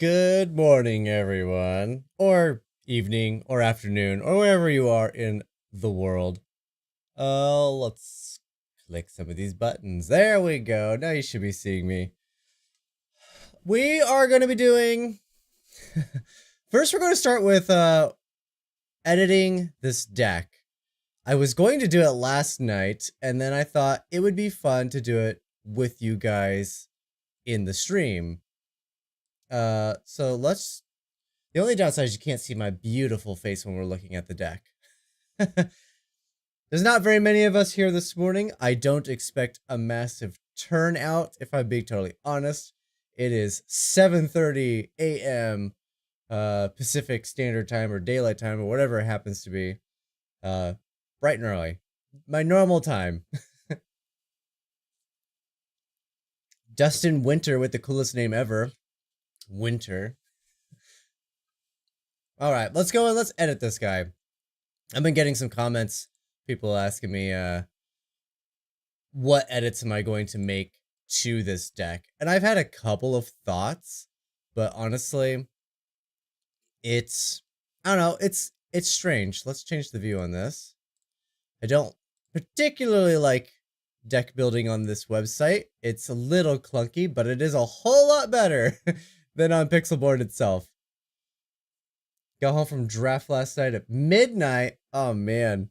Good morning, everyone, or evening, or afternoon, or wherever you are in the world. Let's click some of these buttons. There we go. Now you should be seeing me. We are going to be doing... First, we're going to start with editing this deck. I was going to do it last night, and then I thought it would be fun to do it with you guys in the stream. So let's... The only downside is you can't see my beautiful face when we're looking at the deck. There's not very many of us here this morning. I don't expect a massive turnout, if I'm being totally honest. It is 7:30 a.m. Pacific Standard Time or Daylight Time or whatever it happens to be. Bright and early. My normal time. Dustin Winter with the coolest name ever. Winter. Alright, let's go and let's edit this guy. I've been getting some comments. People asking me, what edits am I going to make to this deck? And I've had a couple of thoughts, but honestly, I don't know, it's strange. Let's change the view on this. I don't particularly like deck building on this website. It's a little clunky, but it is a whole lot better than on Pixelboard itself. Got home from draft last night at midnight. Oh man.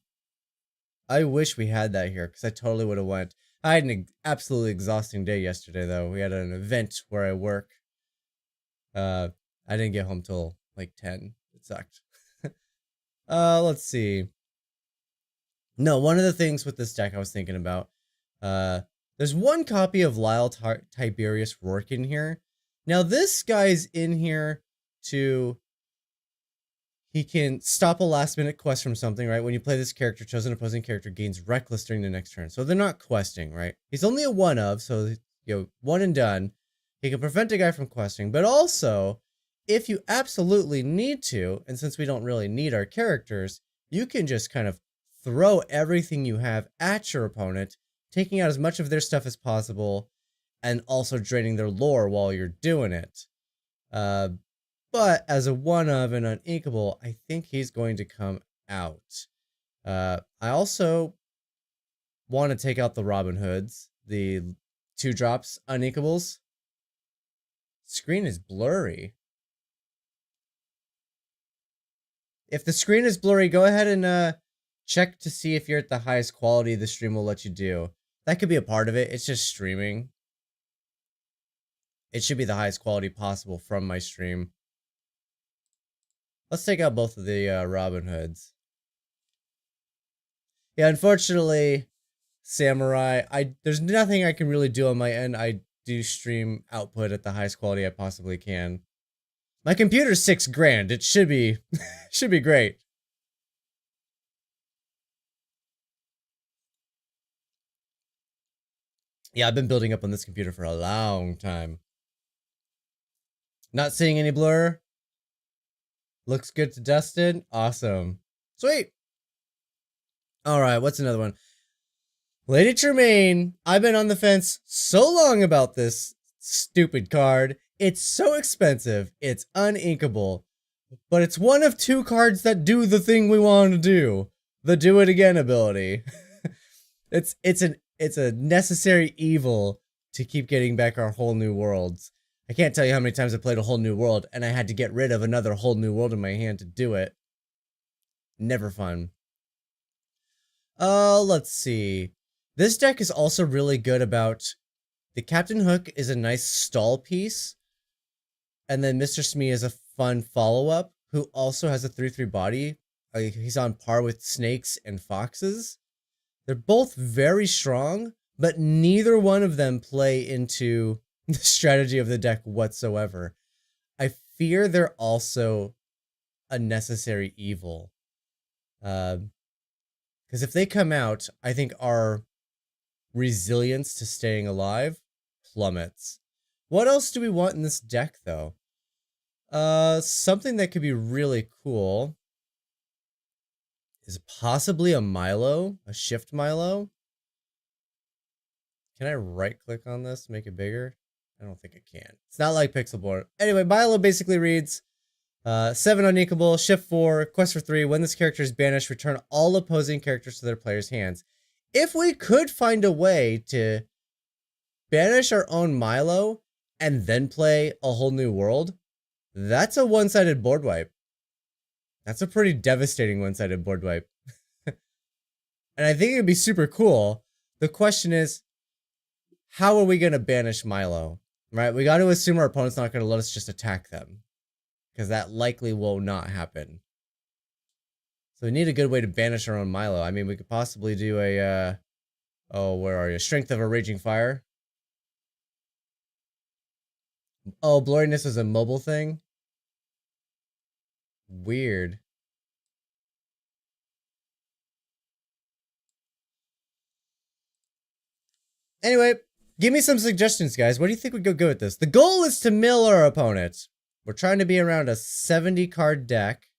I wish we had that here, because I totally would have went. I had an absolutely exhausting day yesterday, though. We had an event where I work. I didn't get home till like 10. It sucked. Let's see. No, one of the things with this deck I was thinking about, there's one copy of Lyle Tiberius Rourke in here. Now, this guy's in here to... He can stop a last-minute quest from something, right? When you play this character, chosen opposing character gains Reckless during the next turn. So they're not questing, right? He's only a one of, so, one and done. He can prevent a guy from questing, but also, if you absolutely need to, and since we don't really need our characters, you can just kind of throw everything you have at your opponent, taking out as much of their stuff as possible, and also draining their lore while you're doing it. But as a one of and uninkable, I think he's going to come out. I also want to take out the Robin Hoods, the 2-drops uninkables. Screen is blurry. If the screen is blurry, go ahead and check to see if you're at the highest quality the stream will let you do. That could be a part of it. It's just streaming. It should be the highest quality possible from my stream. Let's take out both of the Robin Hoods. Yeah, unfortunately, Samurai, there's nothing I can really do on my end. I do stream output at the highest quality I possibly can. My computer's $6,000. It should be, should be great. Yeah, I've been building up on this computer for a long time. Not seeing any blur. Looks good to Dustin. Awesome. Sweet. Alright, what's another one? Lady Tremaine. I've been on the fence so long about this stupid card. It's so expensive. It's uninkable. But it's one of 2 cards that do the thing we want to do. The do it again ability. It's a necessary evil to keep getting back our whole new worlds. I can't tell you how many times I played a whole new world, and I had to get rid of another whole new world in my hand to do it. Never fun. Let's see. This deck is also really good about... The Captain Hook is a nice stall piece, and then Mr. Smee is a fun follow-up, who also has a 3/3 body. He's on par with snakes and foxes. They're both very strong, but neither one of them play into... the strategy of the deck whatsoever. I fear they're also a necessary evil. Because if they come out, I think our resilience to staying alive plummets. What else do we want in this deck, though? Something that could be really cool is possibly a Milo, a Shift Milo. Can I right-click on this, make it bigger? I don't think it can. It's not like Pixelborn. Anyway, Milo basically reads 7 uninkable, shift 4, quest for 3. When this character is banished, return all opposing characters to their player's hands. If we could find a way to banish our own Milo and then play a whole new world, that's a one-sided board wipe. That's a pretty devastating one-sided board wipe. And I think it'd be super cool. The question is, how are we going to banish Milo? Right? We got to assume our opponent's not going to let us just attack them, because that likely will not happen. So we need a good way to banish our own Milo. I mean, we could possibly do a, oh, where are you? Strength of a Raging Fire. Oh, Blurriness is a mobile thing? Weird. Anyway, give me some suggestions, guys. What do you think would go good with this? The goal is to mill our opponent. We're trying to be around a 70 card deck.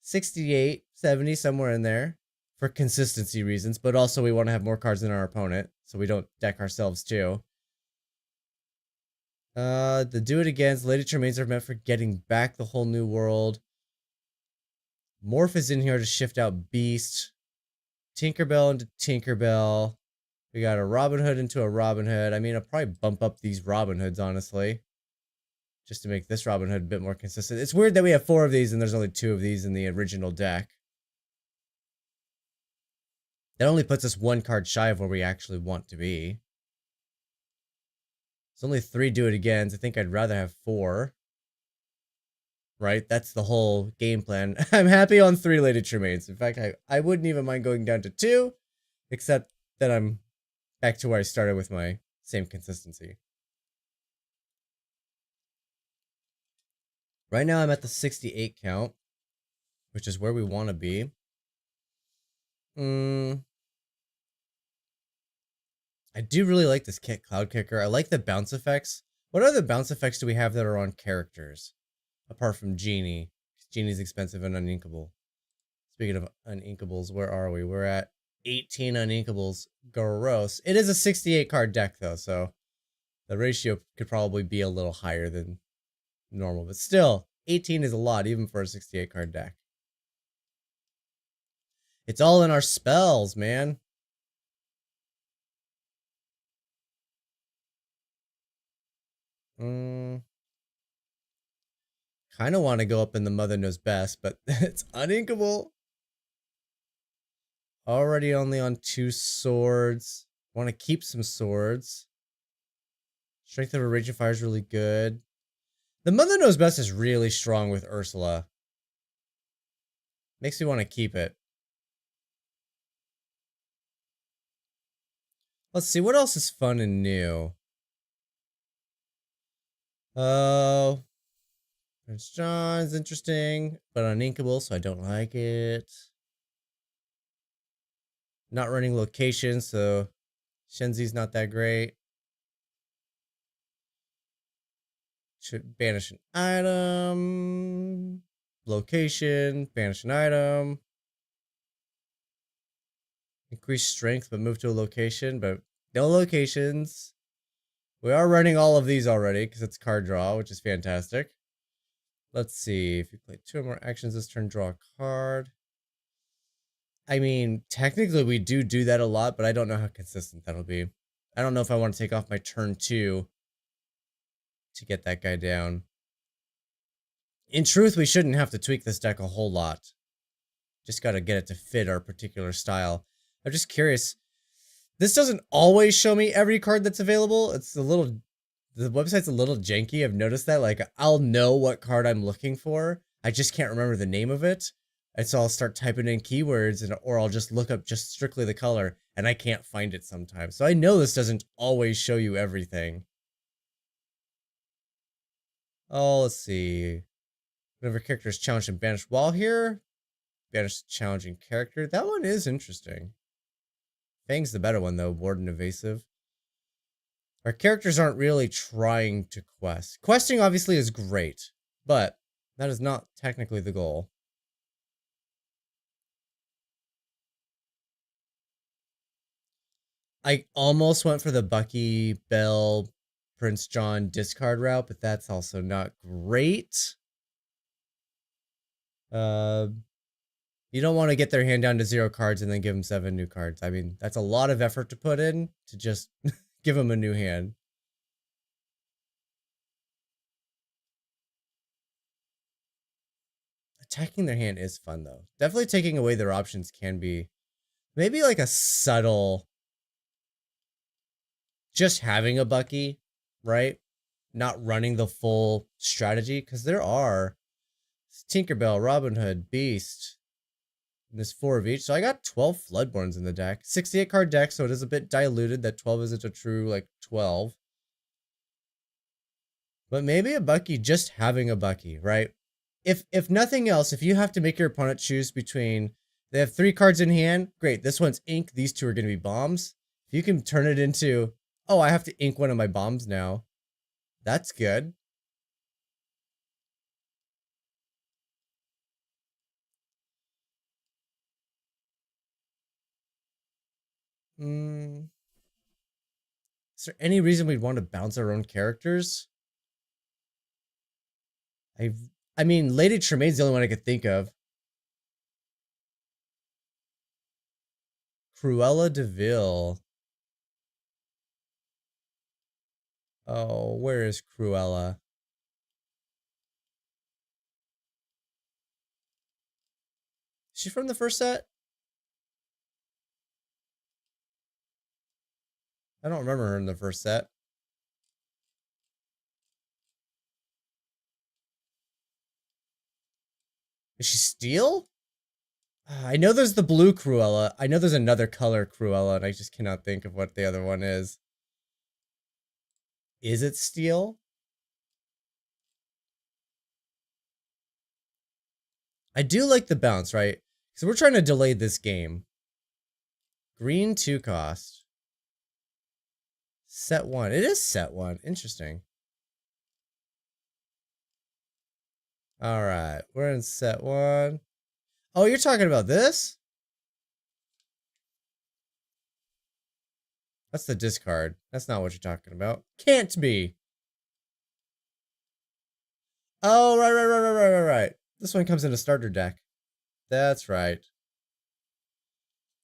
68, 70, somewhere in there. For consistency reasons, but also we want to have more cards than our opponent, so we don't deck ourselves too. The do it against Lady Tremaines are meant for getting back the whole new world. Morph is in here to shift out Beast. Tinkerbell into Tinkerbell. We got a Robin Hood into a Robin Hood. I mean, I'll probably bump up these Robin Hoods, honestly, just to make this Robin Hood a bit more consistent. It's weird that we have 4 of these and there's only 2 of these in the original deck. That only puts us 1 card shy of where we actually want to be. It's only 3 do it agains. I think I'd rather have 4. Right? That's the whole game plan. I'm happy on 3 Lady Tremaines. In fact, I wouldn't even mind going down to 2, except that I'm back to where I started with my same consistency. Right now I'm at the 68 count, which is where we want to be. I do really like this Cloud Kicker. I like the bounce effects. What other bounce effects do we have that are on characters? Apart from Genie. Genie's expensive and uninkable. Speaking of uninkables, where are we? We're at 18 uninkables. Gross. It is a 68 card deck though, so the ratio could probably be a little higher than normal. But still, 18 is a lot, even for a 68 card deck. It's all in our spells, man. Kind of want to go up in the Mother Knows Best, but it's uninkable. Already only on 2 swords. Want to keep some swords. Strength of a Raging Fire is really good. The Mother Knows Best is really strong with Ursula. Makes me want to keep it. Let's see, what else is fun and new? Oh, Prince John's interesting, but uninkable, so I don't like it. Not running location, so Shenzi's not that great. Should banish an item. Location, banish an item. Increase strength, but move to a location, but no locations. We are running all of these already because it's card draw, which is fantastic. Let's see. If you play 2 or more actions this turn, draw a card. I mean, technically we do that a lot, but I don't know how consistent that'll be. I don't know if I want to take off my turn 2 to get that guy down. In truth, we shouldn't have to tweak this deck a whole lot. Just got to get it to fit our particular style. I'm just curious. This doesn't always show me every card that's available. It's a little... The website's a little janky. I've noticed that. Like, I'll know what card I'm looking for. I just can't remember the name of it. And so I'll start typing in keywords, or I'll just look up just strictly the color, and I can't find it sometimes. So I know this doesn't always show you everything. Oh, let's see. Whenever character is challenged and banished while here, banish challenging character. That one is interesting. Fang's the better one, though. Warden Evasive. Our characters aren't really trying to quest. Questing, obviously, is great, but that is not technically the goal. I almost went for the Bucky Bell Prince John discard route, but that's also not great. You don't want to get their hand down to 0 cards and then give them 7 new cards. I mean, that's a lot of effort to put in to just give them a new hand. Attacking their hand is fun, though. Definitely taking away their options can be maybe like a subtle... Just having a Bucky, right? Not running the full strategy, because there are Tinkerbell, Robin Hood, Beast, and there's 4 of each. So I got 12 Floodborns in the deck. 68 card deck, so it is a bit diluted. That 12 isn't a true, like, 12. But maybe a Bucky, just having a Bucky, right? If nothing else, if you have to make your opponent choose between, they have 3 cards in hand, great, this one's ink, these 2 are going to be bombs. If you can turn it into, oh, I have to ink one of my bombs now, that's good. Is there any reason we'd want to bounce our own characters? I mean, Lady Tremaine's the only one I could think of. Cruella de Vil. Oh, where is Cruella? Is she from the first set? I don't remember her in the first set. Is she steel? I know there's the blue Cruella. I know there's another color Cruella, and I just cannot think of what the other one is. Is it steel? I do like the bounce, right? So we're trying to delay this game. Green 2 cost. Set 1. It is set 1. Interesting. Alright, we're in set 1. Oh, you're talking about this? That's the discard. That's not what you're talking about. Can't be. Oh, right. This one comes in a starter deck. That's right.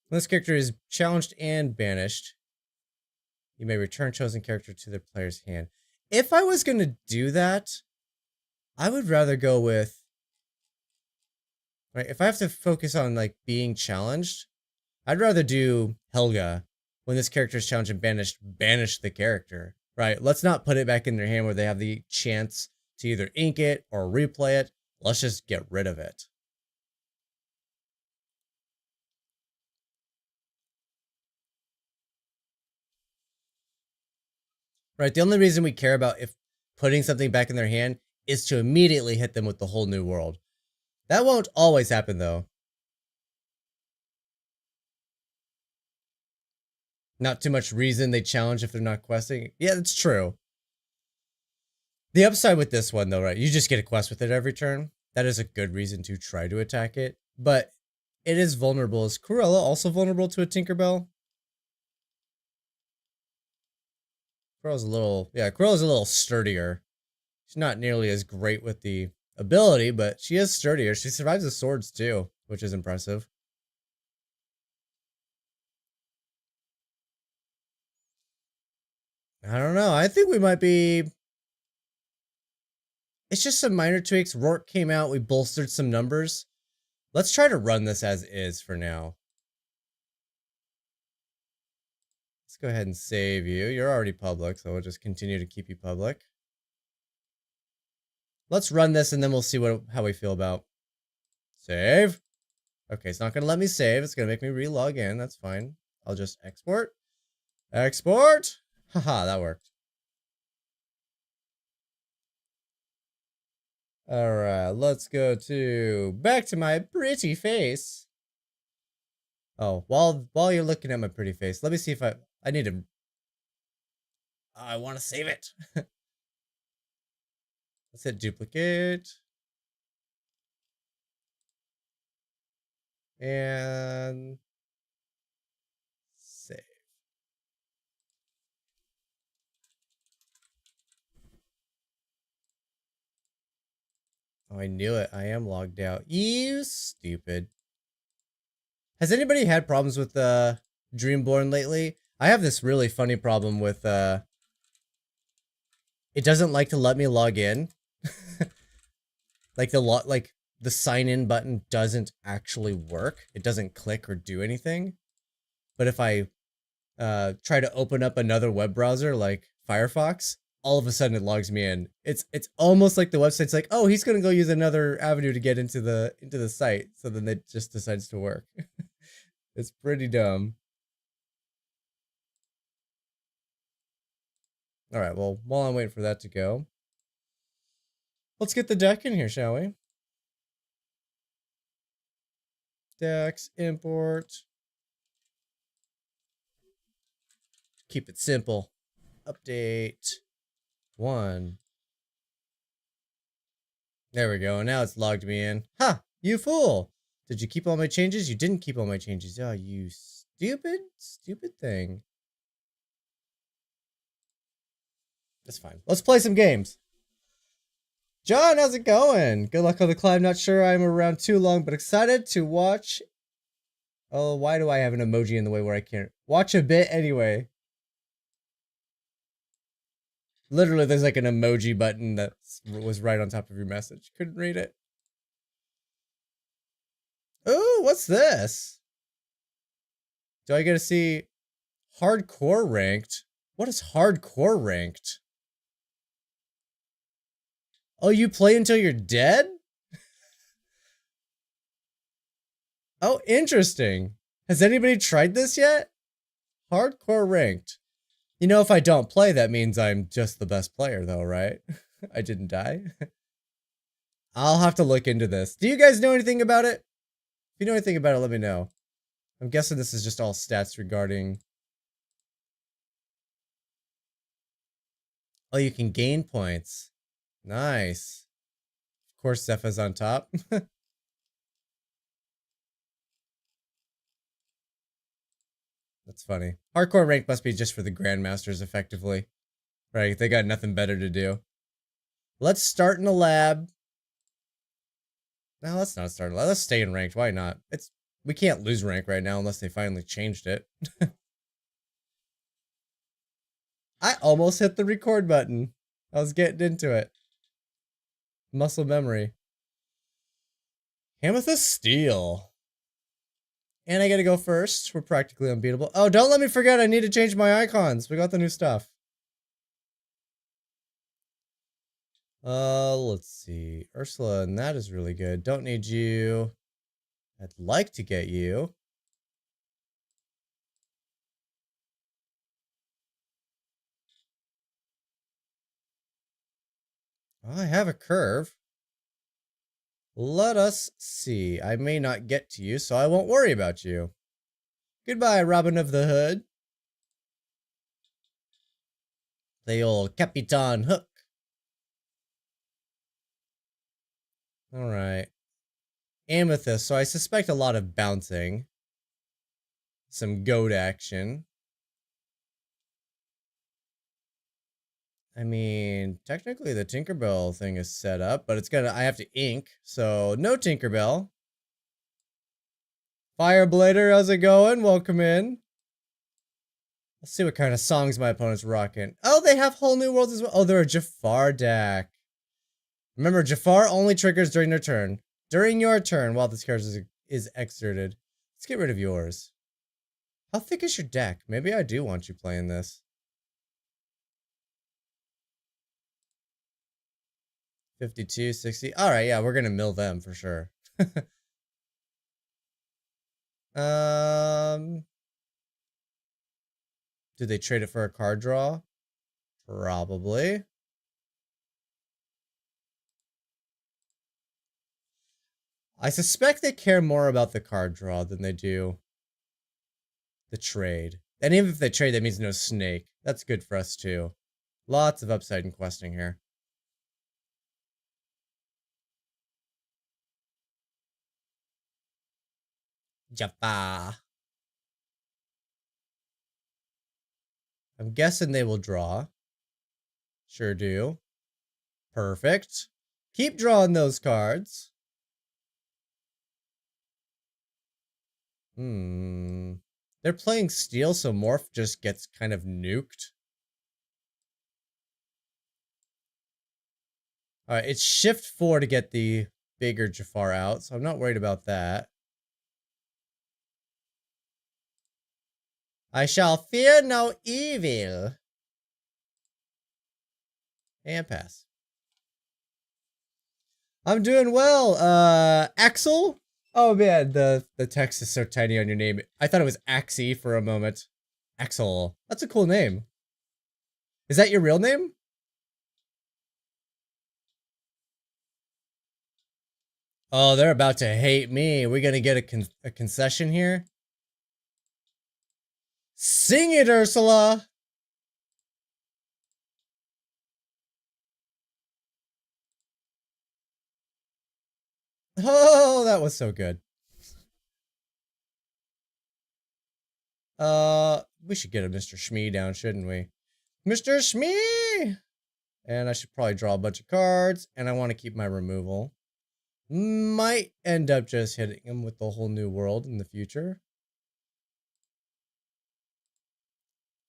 When this character is challenged and banished, you may return chosen character to their player's hand. If I was going to do that, I would rather go with... Right, if I have to focus on, like, being challenged, I'd rather do Helga. When this character is challenged and banished, banish the character. Right, let's not put it back in their hand where they have the chance to either ink it or replay it. Let's just get rid of it. Right, the only reason we care about if putting something back in their hand is to immediately hit them with the whole new world. That won't always happen, though. Not too much reason they challenge if they're not questing. Yeah, that's true. The upside with this one, though, right? You just get a quest with it every turn. That is a good reason to try to attack it. But it is vulnerable. Is Cruella also vulnerable to a Tinkerbell? Cruella's a little sturdier. She's not nearly as great with the ability, but she is sturdier. She survives the swords, too, which is impressive. I don't know. I think we might be... It's just some minor tweaks. Rourke came out. We bolstered some numbers. Let's try to run this as is for now. Let's go ahead and save you. You're already public, so we'll just continue to keep you public. Let's run this, and then we'll see how we feel about... Save. Okay, it's not going to let me save. It's going to make me re-log in. That's fine. I'll just export. Export! Haha, that worked. Alright, let's go to... Back to my pretty face. Oh, while you're looking at my pretty face, let me see if I need to... I want to save it. Let's hit duplicate. And... Save. Oh, I knew it. I am logged out. You stupid. Has anybody had problems with Dreamborn lately? I have this really funny problem with it doesn't like to let me log in. Like the sign in button doesn't actually work. It doesn't click or do anything. But if I try to open up another web browser like Firefox, all of a sudden it logs me in. It's almost like the website's like, oh, he's gonna go use another avenue to get into the site. So then it just decides to work. It's pretty dumb. All right, well, while I'm waiting for that to go, let's get the deck in here, shall we? Decks, import. Keep it simple. Update 1. There we go. Now it's logged me in. Ha! You fool! Did you keep all my changes? You didn't keep all my changes. Oh, you stupid, stupid thing. That's fine. Let's play some games. John, how's it going? Good luck on the climb. Not sure I'm around too long, but excited to watch. Oh, why do I have an emoji in the way where I can't watch a bit anyway? Literally, there's like an emoji button that was right on top of your message. Couldn't read it. Oh, what's this? Do I get to see hardcore ranked? What is hardcore ranked? Oh, you play until you're dead? Oh, interesting. Has anybody tried this yet? Hardcore ranked. You know, if I don't play, that means I'm just the best player, though, right? I didn't die. I'll have to look into this. Do you guys know anything about it? If you know anything about it, let me know. I'm guessing this is just all stats regarding... Oh, you can gain points. Nice. Of course, Zepha's on top. That's funny. Hardcore rank must be just for the Grandmasters, effectively. Right, they got nothing better to do. Let's start in a lab. No, let's not start in a lab. Let's stay in ranked. Why not? We can't lose rank right now unless they finally changed it. I almost hit the record button. I was getting into it. Muscle memory. Amethyst Steel. And I gotta go first. We're practically unbeatable. Oh, don't let me forget I need to change my icons. We got the new stuff. Let's see. Ursula, and that is really good. Don't need you. I'd like to get you. I have a curve. Let us see. I may not get to you, so I won't worry about you. Goodbye, Robin of the Hood. The old Capitan Hook. Alright. Amethyst, so I suspect a lot of bouncing. Some goat action. I mean, technically the Tinkerbell thing is set up, but I have to ink, so no Tinkerbell. Fireblader, how's it going? Welcome in. Let's see what kind of songs my opponent's rocking. Oh, they have whole new worlds as well. Oh, they're a Jafar deck. Remember, Jafar only triggers during their turn. During your turn, while this card is exerted. Let's get rid of yours. How thick is your deck? Maybe I do want you playing this. 52, 60. Alright, yeah, we're gonna mill them for sure. Do they trade it for a card draw? Probably. I suspect they care more about the card draw than they do the trade. And even if they trade, that means no snake. That's good for us too. Lots of upside in questing here. Jafar. I'm guessing they will draw. Sure do. Perfect. Keep drawing those cards. They're playing steel, so Morph just gets kind of nuked. Alright, it's shift 4 to get the bigger Jafar out, so I'm not worried about that. I shall fear no evil. And pass. I'm doing well. Axel? Oh man, the text is so tiny on your name. I thought it was Axie for a moment. Axel. That's a cool name. Is that your real name? Oh, they're about to hate me. We're gonna get a concession here. Sing it, Ursula! Oh, that was so good. We should get a Mr. Shmee down, shouldn't we? Mr. Shmee! And I should probably draw a bunch of cards, and I want to keep my removal. Might end up just hitting him with the whole new world in the future.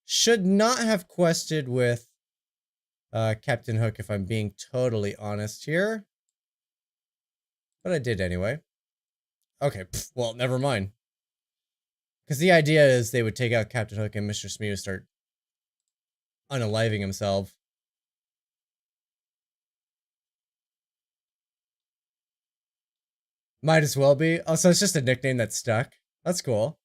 Should not have quested with Captain Hook if I'm being totally honest here. But I did anyway. Okay, well, never mind. Because the idea is they would take out Captain Hook and Mr. Smee would start unaliving himself. Might as well be. Oh, so it's just a nickname that stuck. That's cool.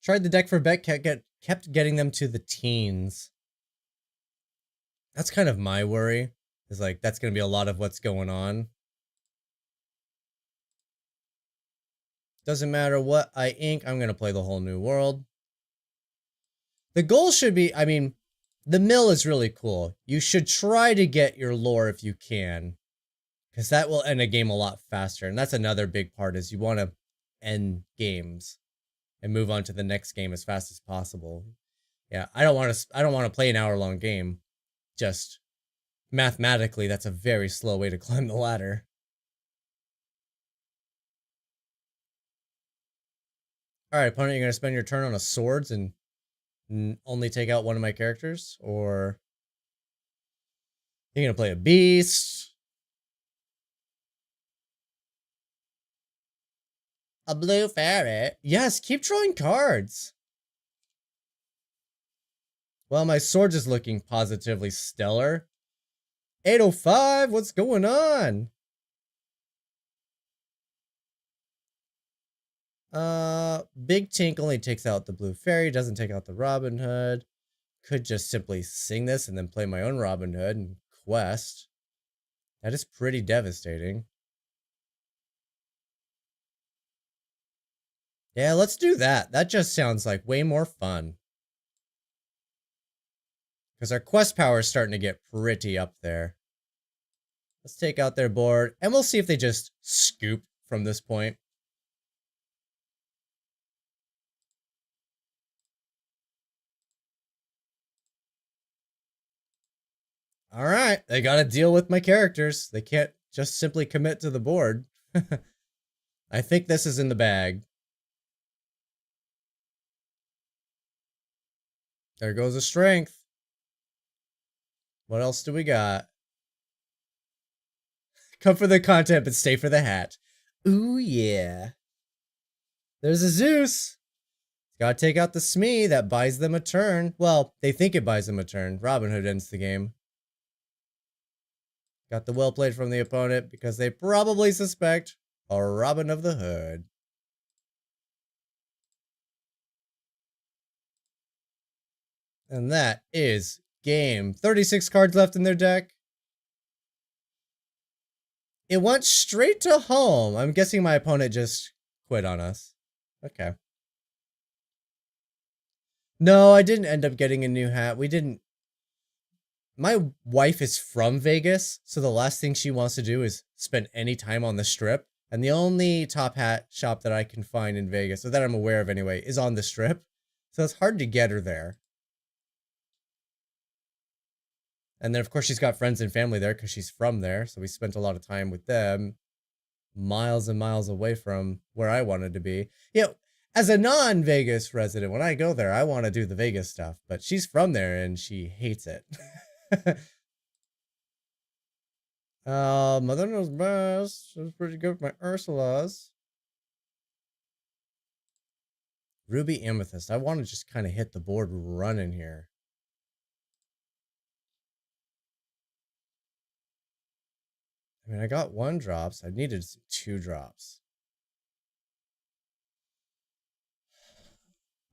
Tried the deck for bet, kept getting them to the teens. That's kind of my worry. Is like, that's going to be a lot of what's going on. Doesn't matter what I ink, I'm going to play the whole new world. The goal should be, I mean, the mill is really cool. You should try to get your lore if you can. Because that will end a game a lot faster. And that's another big part is you want to end games. And move on to the next game as fast as possible. Yeah, I don't want to play an hour-long game. Just mathematically, that's a very slow way to climb the ladder. Alright, opponent, you're going to spend your turn on a swords and only take out one of my characters? Or you're going to play a beast? A blue ferret? Yes, keep drawing cards. Well, my swords is looking positively stellar. 805, what's going on? Big Tink only takes out the blue fairy, doesn't take out the Robin Hood. Could just simply sing this and then play my own Robin Hood and quest. That is pretty devastating. Yeah, let's do that. That just sounds like way more fun. Because our quest power is starting to get pretty up there. Let's take out their board, and we'll see if they just scoop from this point. Alright, they gotta deal with my characters. They can't just simply commit to the board. I think this is in the bag. There goes a strength. What else do we got? Come for the content, but stay for the hat. Ooh, yeah. There's a Zeus. Gotta take out the Smee. That buys them a turn. Well, they think it buys them a turn. Robin Hood ends the game. Got the well played from the opponent because they probably suspect a Robin of the Hood. And that is game. 36 cards left in their deck. It went straight to home. I'm guessing my opponent just quit on us. Okay. No, I didn't end up getting a new hat. We didn't. My wife is from Vegas, so the last thing she wants to do is spend any time on the strip. And the only top hat shop that I can find in Vegas, or that I'm aware of anyway, is on the Strip. So it's hard to get her there. And then, of course, she's got friends and family there because she's from there. So we spent a lot of time with them, miles and miles away from where I wanted to be. You know, as a non-Vegas resident, when I go there, I want to do the Vegas stuff. But she's from there and she hates it. Mother knows best. It was pretty good with my Ursulas. Ruby Amethyst. I want to just kind of hit the board running here. I mean, I got 1 drops. I needed 2 drops.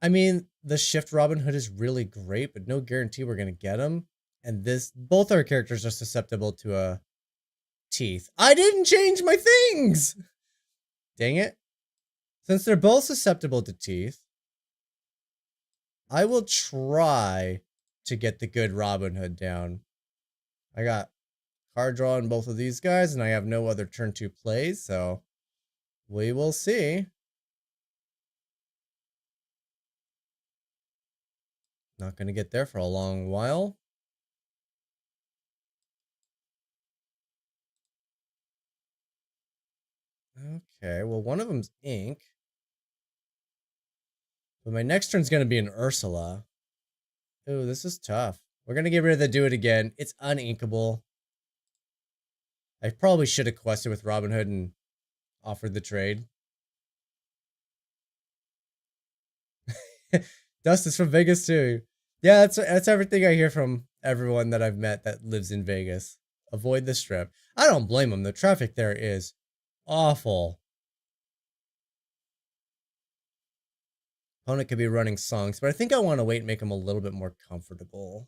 I mean, the Shift Robin Hood is really great, but no guarantee we're going to get them. And both our characters are susceptible to a teeth. I didn't change my things! Dang it. Since they're both susceptible to teeth, I will try to get the good Robin Hood down. I got card draw on both of these guys, and I have no other turn 2 plays, so we will see. Not going to get there for a long while. Okay, well, one of them's ink. But my next turn's going to be an Ursula. Ooh, this is tough. We're going to get rid of the do it again. It's uninkable. I probably should have quested with Robin Hood and offered the trade. Dust is from Vegas too. Yeah, that's everything I hear from everyone that I've met that lives in Vegas. Avoid the Strip. I don't blame them. The traffic there is awful. Opponent could be running songs, but I think I want to wait and make them a little bit more comfortable.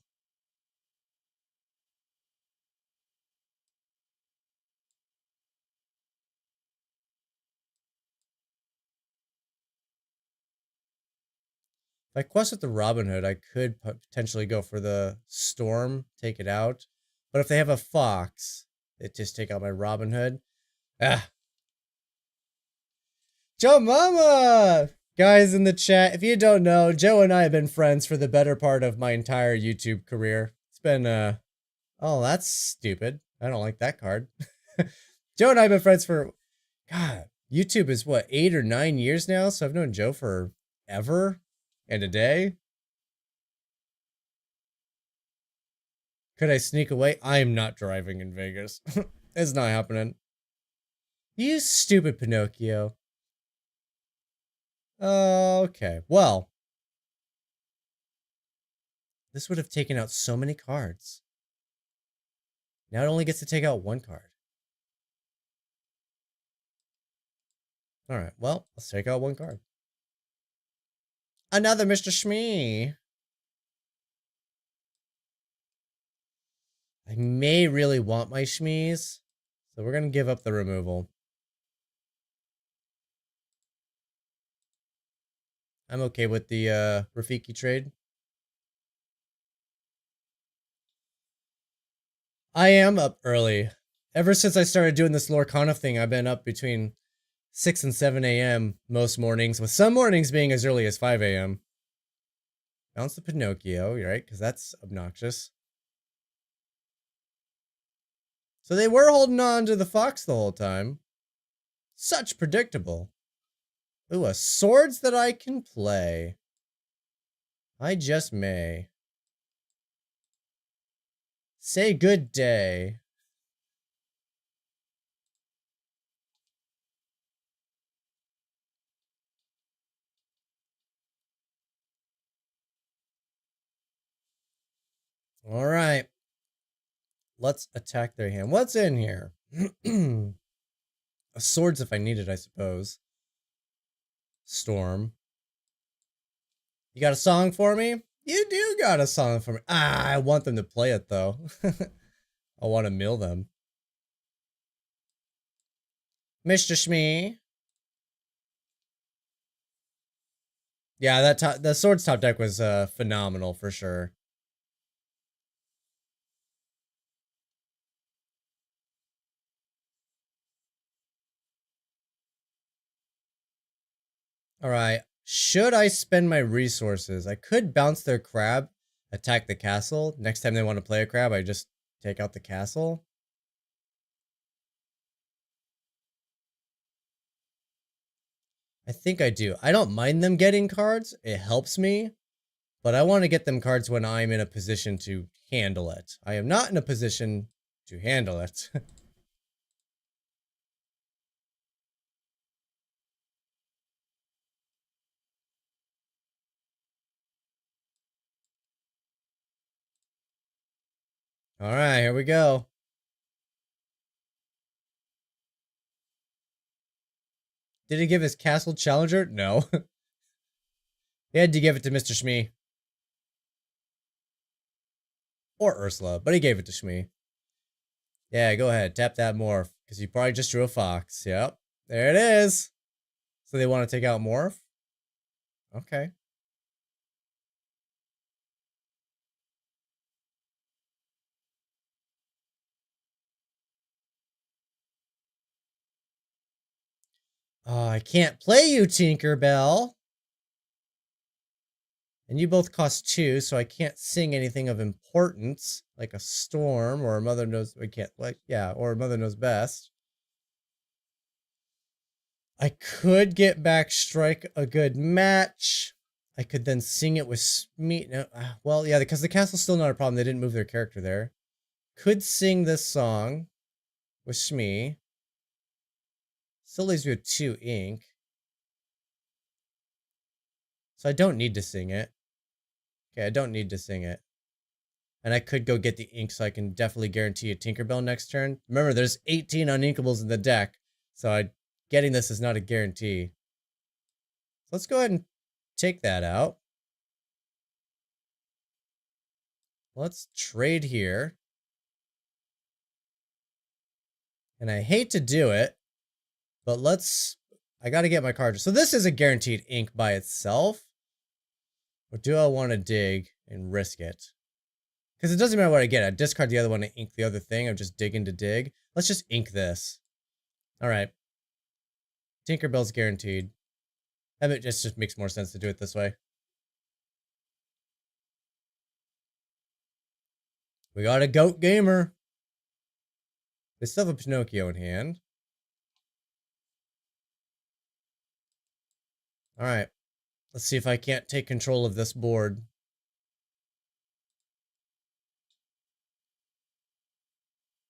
If I quest with the Robin Hood, I could potentially go for the Storm, take it out. But if they have a Fox, it just take out my Robin Hood. Ah. Joe Mama! Guys in the chat, if you don't know, Joe and I have been friends for the better part of my entire YouTube career. It's been, oh, that's stupid. I don't like that card. Joe and I have been friends for, God, YouTube is what, 8 or 9 years now? So I've known Joe for ever and a day. Could I sneak away? I am not driving in Vegas. It's not happening. You stupid Pinocchio. Okay, well. This would have taken out so many cards. Now it only gets to take out 1 card. Alright, well, let's take out 1 card. Another Mr. Shmee. I may really want my Shmees, so we're going to give up the removal. I'm okay with the Rafiki trade. I am up early. Ever since I started doing this Lorcana thing, I've been up between 6 and 7 a.m. most mornings, with some mornings being as early as 5 a.m. Bounce the Pinocchio, right? Because that's obnoxious. So they were holding on to the Fox the whole time. Such predictable. Ooh, a swords that I can play. I just may. Say good day. All right. Let's attack their hand. What's in here? Swords if I need it, I suppose. Storm. You got a song for me? You do got a song for me. Ah, I want them to play it, though. I want to mill them. Mr. Shmee. Yeah, the Swords top deck was phenomenal for sure. Alright. Should I spend my resources? I could bounce their crab, attack the castle. Next time they want to play a crab, I just take out the castle. I think I do. I don't mind them getting cards. It helps me. But I want to get them cards when I'm in a position to handle it. I am not in a position to handle it. Alright, here we go. Did he give his castle challenger? No. He had to give it to Mr. Shmee. Or Ursula, but he gave it to Shmee. Yeah, go ahead. Tap that morph. Because you probably just drew a fox. Yep. There it is. So they want to take out morph? Okay. Oh, I can't play you, Tinkerbell. And you both cost 2, so I can't sing anything of importance, like a storm or a mother knows. I can't, like, yeah, or a mother knows best. I could get back strike a good match. I could then sing it with Smee. No, well, yeah, because the castle's still not a problem. They didn't move their character there. Could sing this song with Shmee. Still leaves me with 2 ink. So I don't need to sing it. Okay, I don't need to sing it. And I could go get the ink so I can definitely guarantee a Tinkerbell next turn. Remember, there's 18 uninkables in the deck. So getting this is not a guarantee. So let's go ahead and take that out. Let's trade here. And I hate to do it, but I got to get my card. So this is a guaranteed ink by itself. Or do I want to dig and risk it? Because it doesn't matter what I get. I discard the other one and ink the other thing. I'm just digging to dig. Let's just ink this. All right. Tinkerbell's guaranteed. It just makes more sense to do it this way. We got a goat gamer. They still have a Pinocchio in hand. All right. Let's see if I can't take control of this board.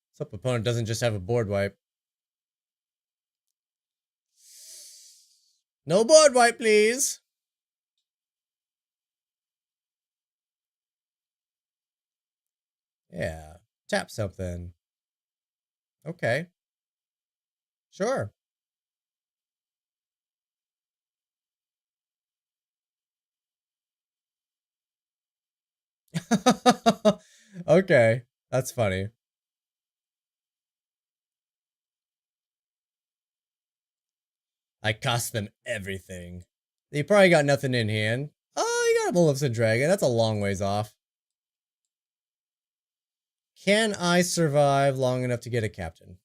Let's hope opponent doesn't just have a board wipe. No board wipe, please. Yeah. Tap something. Okay. Sure. Okay. That's funny. I cost them everything. They probably got nothing in hand. Oh, you got a Maleficent Dragon. That's a long ways off. Can I survive long enough to get a captain?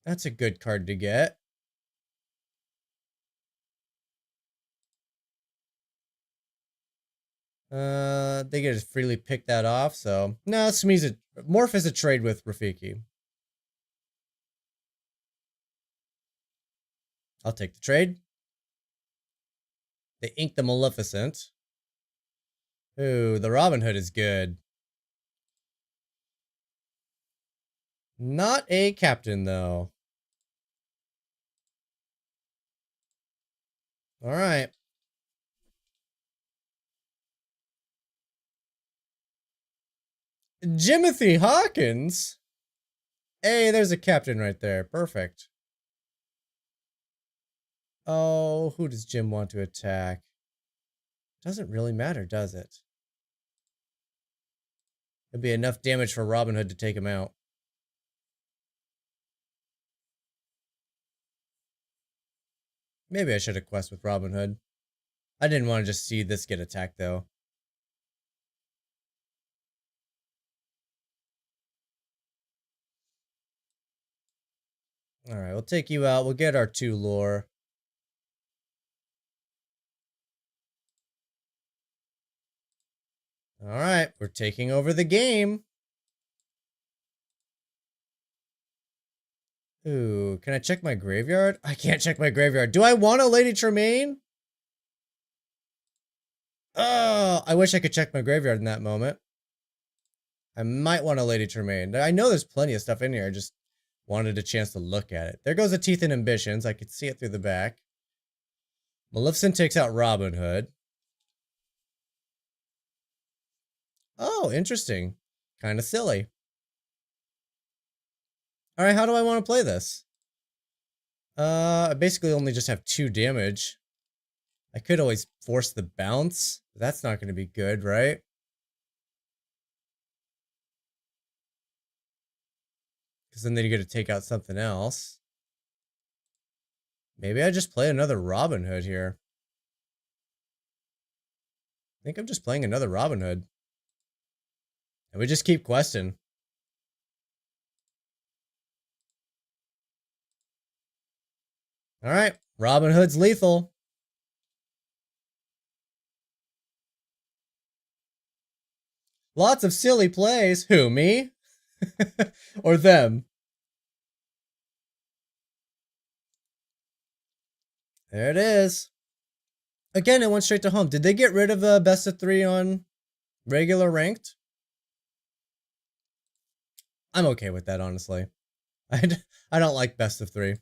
That's a good card to get. They get to freely pick that off, so no, Morph is a trade with Rafiki. I'll take the trade. They ink the Maleficent. Ooh, the Robin Hood is good. Not a captain, though. Alright. Jimothy Hawkins? Hey, there's a captain right there. Perfect. Oh, who does Jim want to attack? Doesn't really matter, does it? It'd be enough damage for Robin Hood to take him out. Maybe I should have quest with Robin Hood. I didn't want to just see this get attacked, though. All right, we'll take you out. We'll get our 2 lore. All right, we're taking over the game. Ooh, can I check my graveyard? I can't check my graveyard. Do I want a Lady Tremaine? Oh, I wish I could check my graveyard in that moment. I might want a Lady Tremaine. I know there's plenty of stuff in here. I just wanted a chance to look at it. There goes the Teeth and Ambitions. I could see it through the back. Maleficent takes out Robin Hood. Oh, interesting. Kind of silly. All right, how do I want to play this? I basically only just have 2 damage. I could always force the bounce. But that's not going to be good, right? Because then they're going to take out something else. Maybe I just play another Robin Hood here. I think I'm just playing another Robin Hood. And we just keep questing. Alright, Robin Hood's lethal. Lots of silly plays. Who, me? Or them? There it is. Again, it went straight to home. Did they get rid of the best of 3 on regular ranked? I'm okay with that, honestly. I don't like best of 3.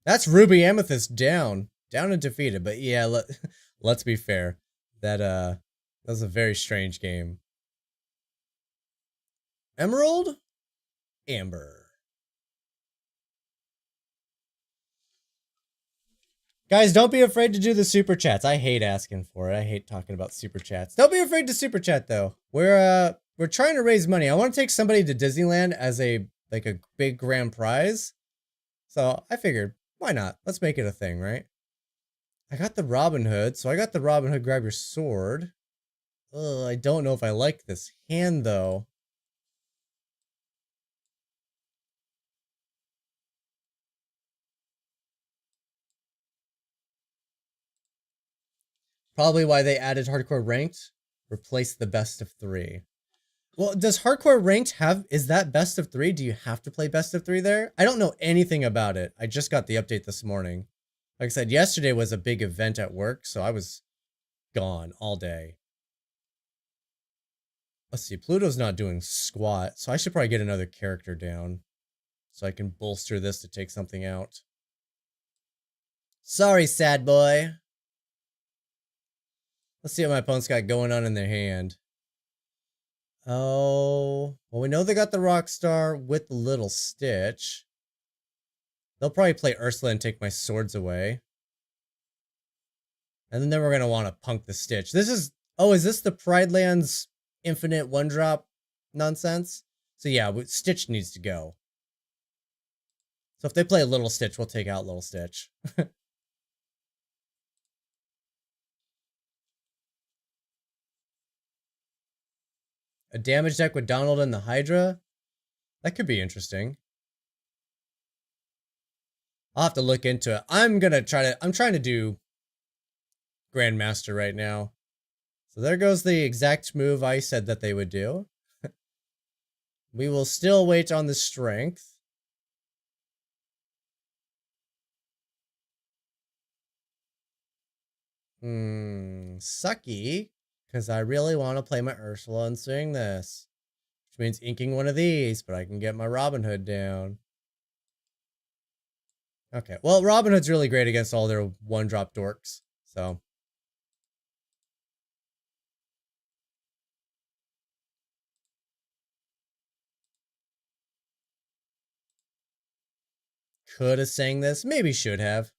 That's Ruby Amethyst down. Down and defeated. But yeah, let's be fair. That was a very strange game. Emerald? Amber. Guys, don't be afraid to do the super chats. I hate asking for it. I hate talking about super chats. Don't be afraid to super chat though. We're trying to raise money. I want to take somebody to Disneyland as a big grand prize. So I figured, why not? Let's make it a thing, right? I got the Robin Hood, so I got the Robin Hood grab your sword. Ugh, I don't know if I like this hand though. Probably why they added hardcore ranked. Replace the best of 3. Well, does hardcore ranked is that best of 3? Do you have to play best of 3 there? I don't know anything about it. I just got the update this morning. Like I said, yesterday was a big event at work, so I was gone all day. Let's see, Pluto's not doing squat, so I should probably get another character down so I can bolster this to take something out. Sorry, sad boy. Let's see what my opponent's got going on in their hand. Oh, well, we know they got the Rockstar with the Little Stitch. They'll probably play Ursula and take my swords away. And then we're going to want to punk the Stitch. This is... Oh, is this the Pride Lands infinite 1-drop nonsense? So yeah, Stitch needs to go. So if they play Little Stitch, we'll take out Little Stitch. A damage deck with Donald and the Hydra? That could be interesting. I'll have to look into it. I'm trying to do Grandmaster right now. So there goes the exact move I said that they would do. We will still wait on the strength. Sucky. Because I really want to play my Ursula and swing this. Which means inking one of these, but I can get my Robin Hood down. Okay, well, Robin Hood's really great against all their 1-drop dorks, so. Could have sang this, maybe should have.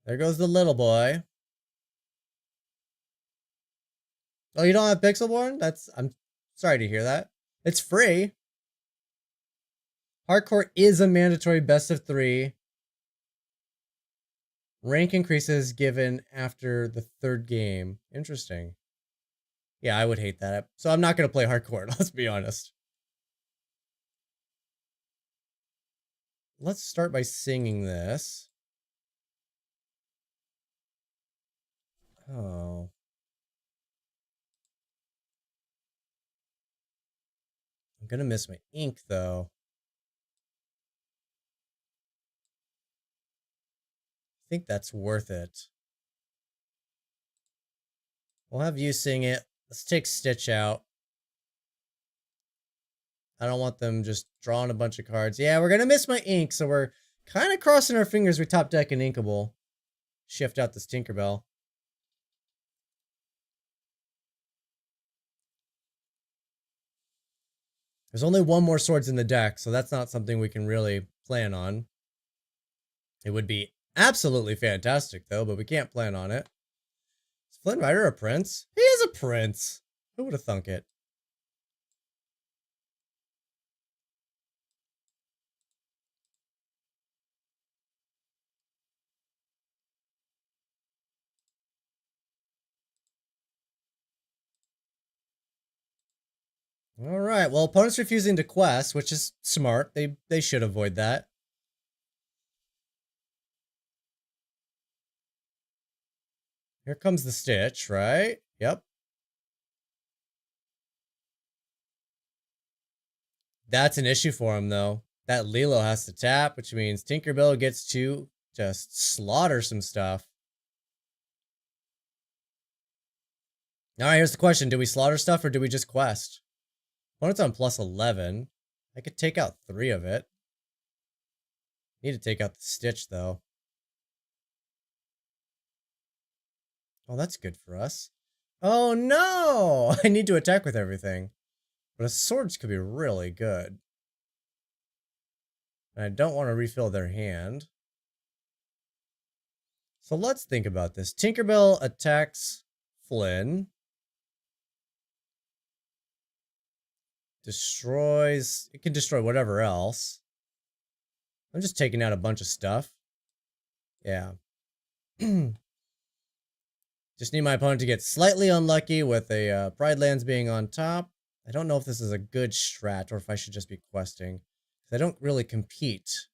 There goes the little boy. Oh, you don't have Pixelborn? I'm sorry to hear that. It's free. Hardcore is a mandatory best of 3. Rank increases given after the 3rd game. Interesting. Yeah, I would hate that. So I'm not going to play hardcore, let's be honest. Let's start by singing this. Oh. I'm going to miss my ink, though. I think that's worth it. We'll have you sing it. Let's take Stitch out. I don't want them just drawing a bunch of cards. Yeah, we're going to miss my ink, so we're kind of crossing our fingers we top deck an Inkable. Shift out this Tinkerbell. There's only one more Swords in the deck, so that's not something we can really plan on. It would be absolutely fantastic, though, but we can't plan on it. Is Flynn Rider a prince? He is a prince. Who would have thunk it? All right. Well, opponents refusing to quest, which is smart. They should avoid that. Here comes the Stitch, right? Yep. That's an issue for him, though. That Lilo has to tap, which means Tinkerbell gets to just slaughter some stuff. All right, here's the question. Do we slaughter stuff or do we just quest? Opponent's on plus 11. I could take out 3 of it. Need to take out the Stitch, though. Oh, that's good for us. Oh, no! I need to attack with everything. But a Swords could be really good. And I don't want to refill their hand. So let's think about this. Tinkerbell attacks Flynn. Destroys... It can destroy whatever else. I'm just taking out a bunch of stuff. Yeah. Just need my opponent to get slightly unlucky with a Pride Lands being on top. I don't know if this is a good strat or if I should just be questing. I don't really compete.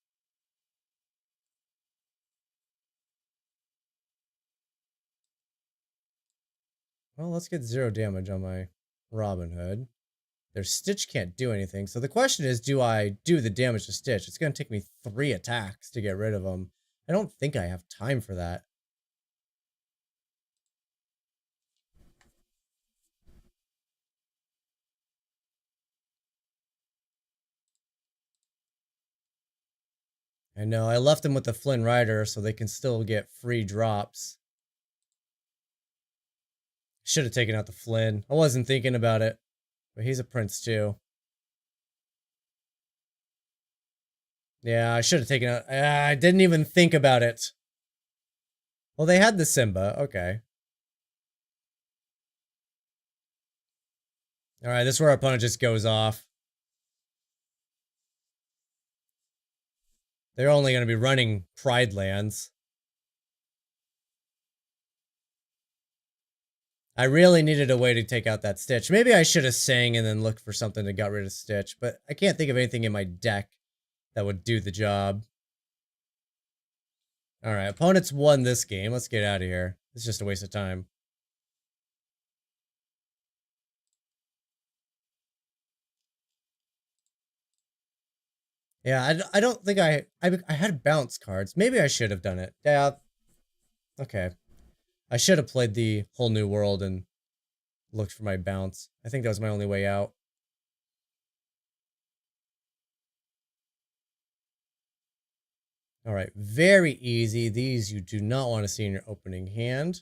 Well, let's get 0 damage on my Robin Hood. Their Stitch can't do anything. So the question is, do I do the damage to Stitch? It's going to take me 3 attacks to get rid of them. I don't think I have time for that. I know, I left them with the Flynn Rider so they can still get free drops. Should have taken out the Flynn. I wasn't thinking about it. But he's a prince too. Yeah, I should have taken out... I didn't even think about it. Well, they had the Simba. Okay. Alright, this is where our opponent just goes off. They're only going to be running Pride Lands. I really needed a way to take out that Stitch. Maybe I should have sang and then looked for something that got rid of Stitch, but I can't think of anything in my deck that would do the job. Alright, opponents won this game. Let's get out of here. It's just a waste of time. Yeah, I don't think I had bounce cards. Maybe I should have done it. Yeah. Okay. I should have played the Whole New World and looked for my bounce. I think that was my only way out. All right, very easy. These you do not want to see in your opening hand.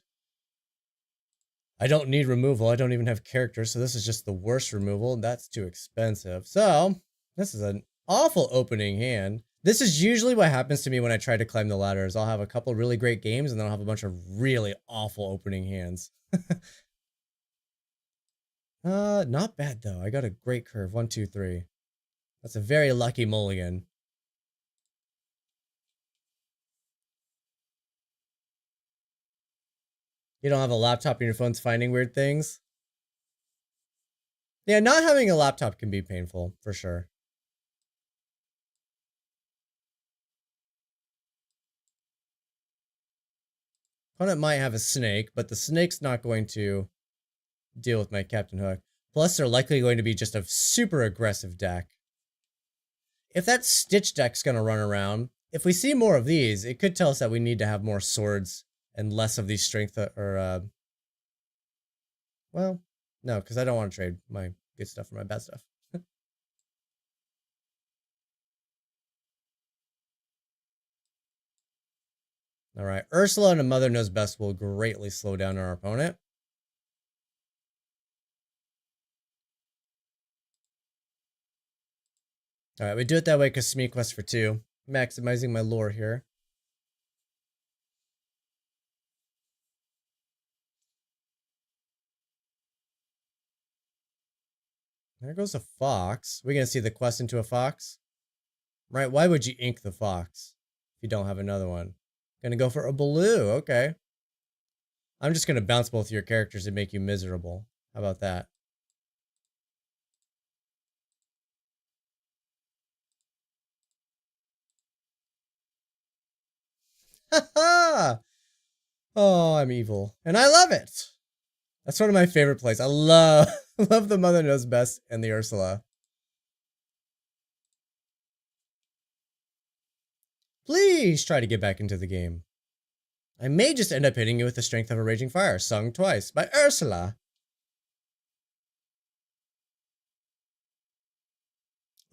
I don't need removal. I don't even have characters, so this is just the worst removal. That's too expensive. So, this is an awful opening hand. This is usually what happens to me when I try to climb the ladders. I'll have a couple really great games, and then I'll have a bunch of really awful opening hands. Not bad, though. I got a great curve. 1, 2, 3. That's a very lucky mulligan. You don't have a laptop and your phone's finding weird things? Yeah, not having a laptop can be painful, for sure. Opponent might have a snake, but the snake's not going to deal with my Captain Hook. Plus, they're likely going to be just a super aggressive deck. If that Stitch deck's going to run around, if we see more of these, it could tell us that we need to have more swords and less of these strength well, no, because I don't want to trade my good stuff for my bad stuff. All right, Ursula and a Mother Knows Best will greatly slow down our opponent. All right, we do it that way because Smee Quest for 2. Maximizing my lore here. There goes a fox. We're going to see the quest into a fox? Right, why would you ink the fox if you don't have another one? Gonna go for a blue, okay. I'm just gonna bounce both your characters and make you miserable. How about that? Haha! Oh, I'm evil. And I love it! That's one of my favorite plays. I love the Mother Knows Best and the Ursula. Please try to get back into the game. I may just end up hitting you with the Strength of a Raging Fire, sung twice by Ursula.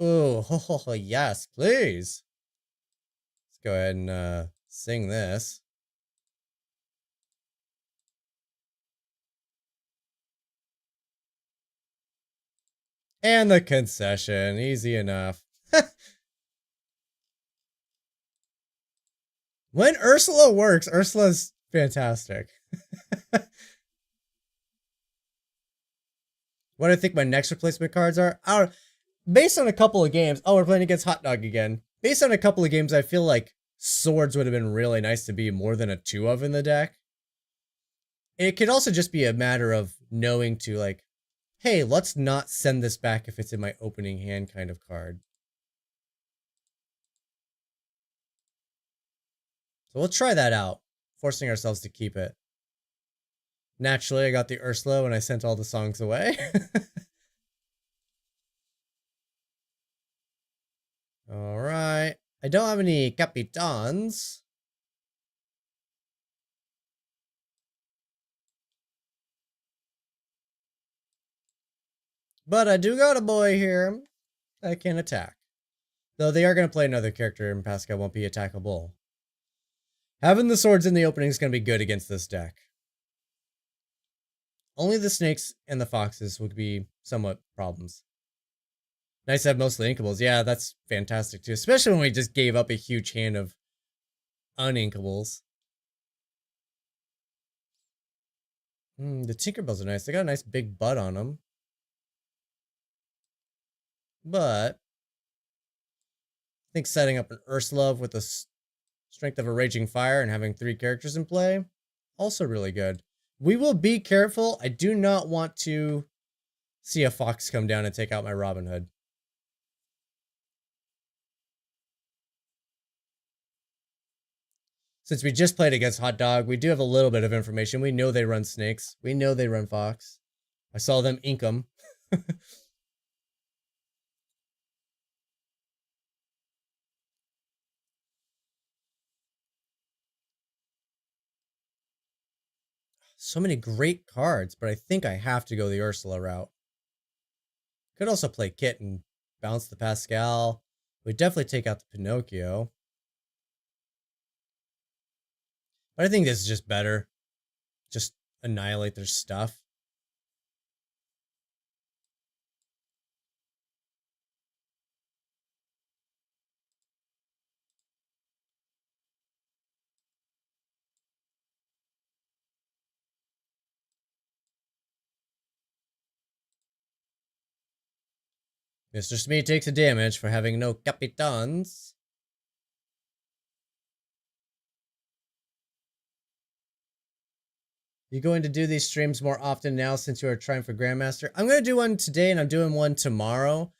Oh, ho, ho, ho, yes, please. Let's go ahead and sing this. And the concession, easy enough. When Ursula works, Ursula's fantastic. What do I think my next replacement cards are? Based on a couple of games. Oh, we're playing against Hot Dog again. Based on a couple of games, I feel like swords would have been really nice to be more than a 2 of in the deck. It could also just be a matter of knowing to, like, hey, let's not send this back if it's in my opening hand kind of card. So we'll try that out, forcing ourselves to keep it. Naturally, I got the Ursula when I sent all the songs away. Alright. I don't have any Capitans. But I do got a boy here that can attack. Though they are going to play another character and Pascal won't be attackable. Having the swords in the opening is going to be good against this deck. Only the snakes and the foxes would be somewhat problems. Nice to have mostly inkables. Yeah, that's fantastic too. Especially when we just gave up a huge hand of uninkables. The Tinkerbells are nice. They got a nice big butt on them. But I think setting up an Ursula with the Strength of a Raging Fire and having 3 characters in play, also really good. We will be careful. I do not want to see a fox come down and take out my Robin Hood. Since we just played against Hot Dog, we do have a little bit of information. We know they run snakes. We know they run fox. I saw them ink them. So many great cards, but I think I have to go the Ursula route. Could also play Kit and bounce the Pascal. We'd definitely take out the Pinocchio. But I think this is just better. Just annihilate their stuff. Mr. Smee takes a damage for having no Capitans. You going to do these streams more often now since you are trying for Grandmaster? I'm going to do one today and I'm doing one tomorrow.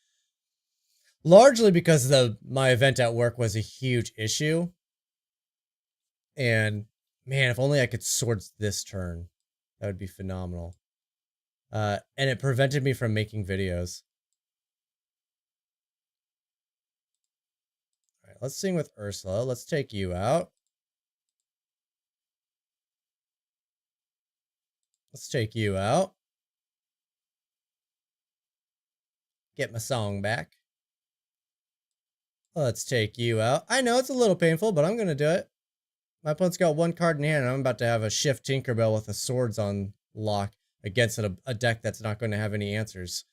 Largely because my event at work was a huge issue. And man, if only I could swords this turn. That would be phenomenal. And it prevented me from making videos. All right, let's sing with Ursula. Let's take you out. Let's take you out. Get my song back. Let's take you out. I know it's a little painful, but I'm going to do it. My opponent's got one card in hand, and I'm about to have a Shift Tinkerbell with a swords on lock against a deck that's not going to have any answers.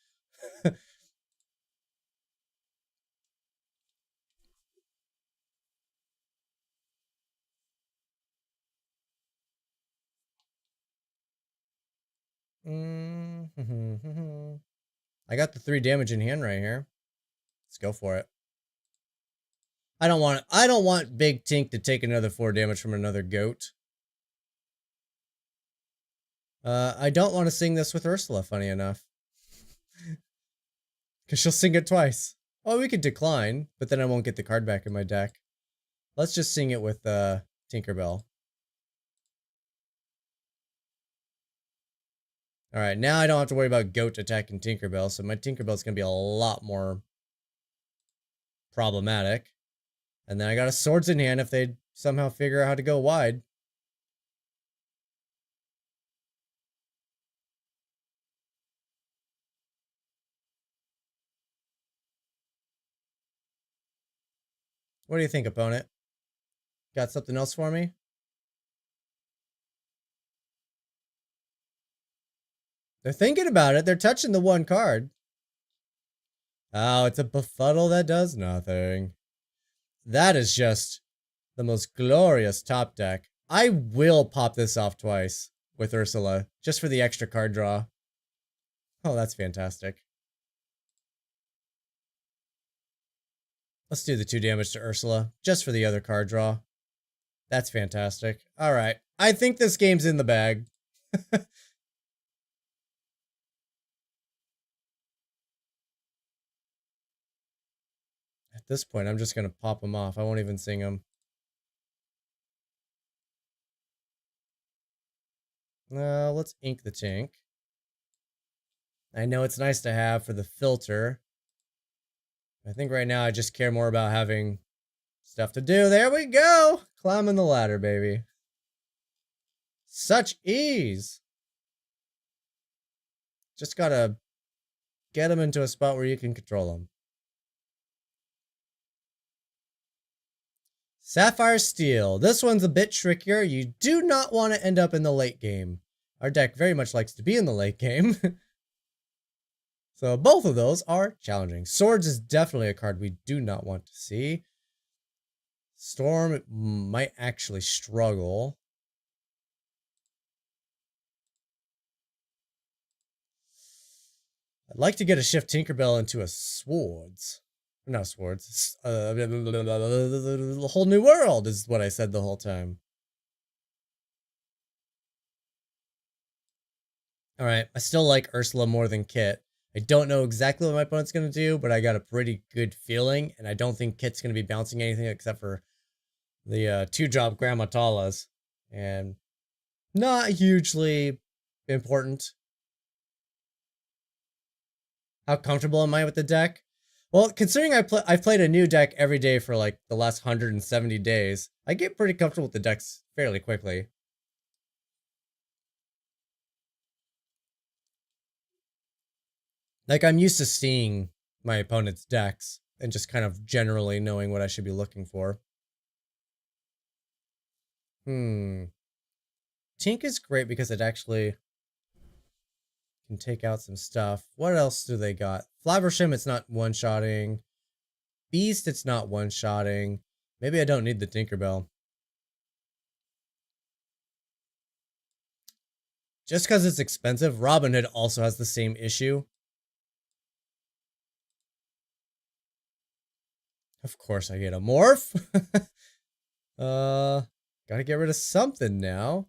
I got the 3 damage in hand right here. Let's go for it. I don't want Big Tink to take another 4 damage from another goat. I don't want to sing this with Ursula, funny enough. Because she'll sing it twice. Oh, we could decline, but then I won't get the card back in my deck. Let's just sing it with Tinkerbell. Alright, now I don't have to worry about Goat attacking Tinkerbell, so my Tinkerbell's going to be a lot more problematic. And then I got a swords in hand if they somehow figure out how to go wide. What do you think, opponent? Got something else for me? They're thinking about it. They're touching the 1 card. Oh, it's a befuddle that does nothing. That is just the most glorious top deck. I will pop this off twice with Ursula, just for the extra card draw. Oh, that's fantastic. Let's do the 2 damage to Ursula, just for the other card draw. That's fantastic. Alright, I think this game's in the bag. At this point, I'm just going to pop them off. I won't even sing them. Let's ink the Tink. I know it's nice to have for the filter. I think right now I just care more about having stuff to do. There we go! Climbing the ladder, baby. Such ease! Just gotta get them into a spot where you can control them. Sapphire Steel. This one's a bit trickier. You do not want to end up in the late game. Our deck very much likes to be in the late game. So both of those are challenging. Swords is definitely a card we do not want to see. Storm might actually struggle. I'd like to get a Shift Tinkerbell into a Swords. No, Swords. A whole new world is what I said the whole time. Alright, I still like Ursula more than Kit. I don't know exactly what my opponent's going to do, but I got a pretty good feeling, and I don't think Kit's going to be bouncing anything except for the 2-drop Grandma Talas. And not hugely important. How comfortable am I with the deck? Well, considering I've played a new deck every day for like the last 170 days, I get pretty comfortable with the decks fairly quickly. Like, I'm used to seeing my opponent's decks and just kind of generally knowing what I should be looking for. Tink is great because it actually can take out some stuff. What else do they got? Flaversham, it's not one-shotting. Beast, it's not one-shotting. Maybe I don't need the Tinkerbell. Just because it's expensive, Robin Hood also has the same issue. Of course I get a morph. Gotta get rid of something now.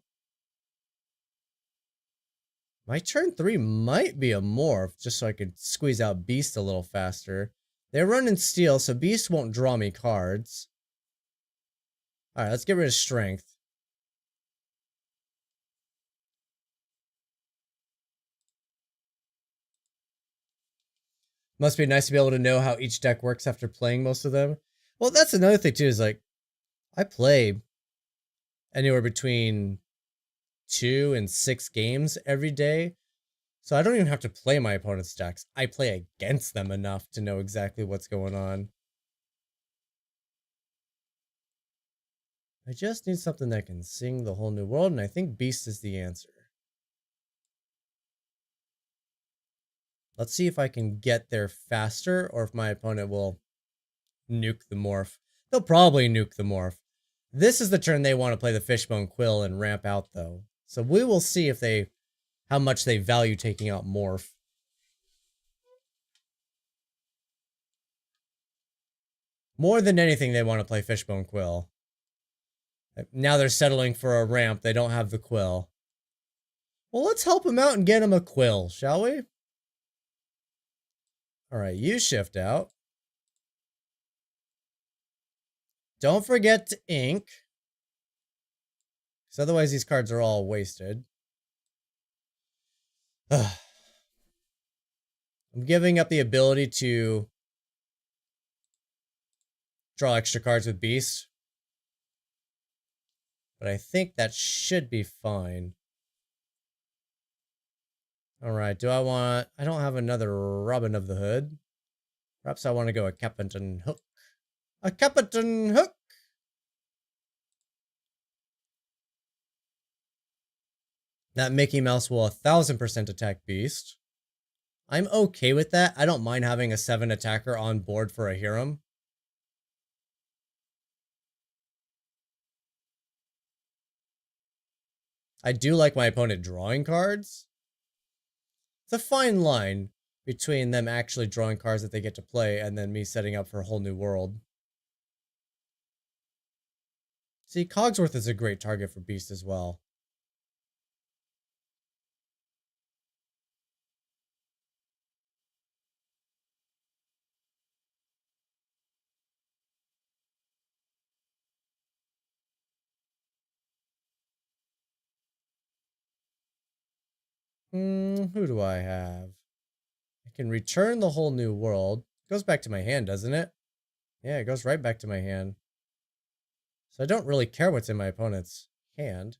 My turn 3 might be a morph, just so I could squeeze out Beast a little faster. They're running Steel, so Beast won't draw me cards. Alright, let's get rid of Strength. Must be nice to be able to know how each deck works after playing most of them. Well, that's another thing too, is like, I play anywhere between 2 and 6 games every day. So I don't even have to play my opponent's decks. I play against them enough to know exactly what's going on. I just need something that can sing the whole new world, and I think Beast is the answer. Let's see if I can get there faster, or if my opponent will nuke the morph. They'll probably nuke the morph. This is the turn they want to play the Fishbone Quill and ramp out, though. So we will see if how much they value taking out morph. More than anything, they want to play Fishbone Quill. Now they're settling for a ramp. They don't have the Quill. Well, let's help him out and get him a Quill, shall we? Alright, you shift out. Don't forget to ink. Because otherwise these cards are all wasted. I'm giving up the ability to draw extra cards with Beast. But I think that should be fine. Alright, do I want... I don't have another Robin of the Hood. Perhaps I want to go a Captain Hook. A Captain Hook! That Mickey Mouse will 1000% attack Beast. I'm okay with that. I don't mind having a 7 attacker on board for a Hiram. I do like my opponent drawing cards. It's a fine line between them actually drawing cards that they get to play and then me setting up for a whole new world. See, Cogsworth is a great target for Beast as well. Who do I have? I can return the whole new world. It goes back to my hand, doesn't it? Yeah, it goes right back to my hand. So I don't really care what's in my opponent's hand.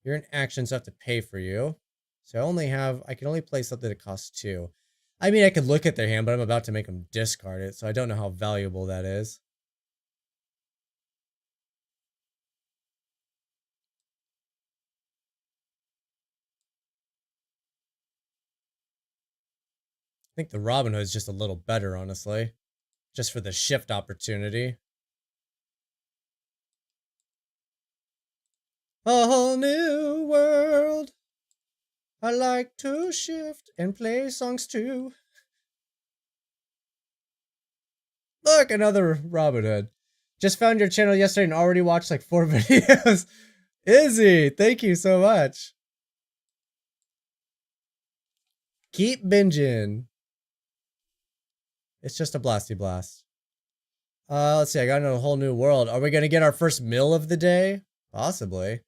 You're in action, so I have to pay for you. So I can only play something that costs 2. I mean, I could look at their hand, but I'm about to make them discard it, so I don't know how valuable that is. I think the Robin Hood is just a little better, honestly. Just for the shift opportunity. A whole new world. I like to shift and play songs too. Look, another Robin Hood. Just found your channel yesterday and already watched like 4 videos. Izzy, thank you so much. Keep binging. It's just a blasty blast. Let's see. I got into a whole new world. Are we going to get our first mill of the day? Possibly.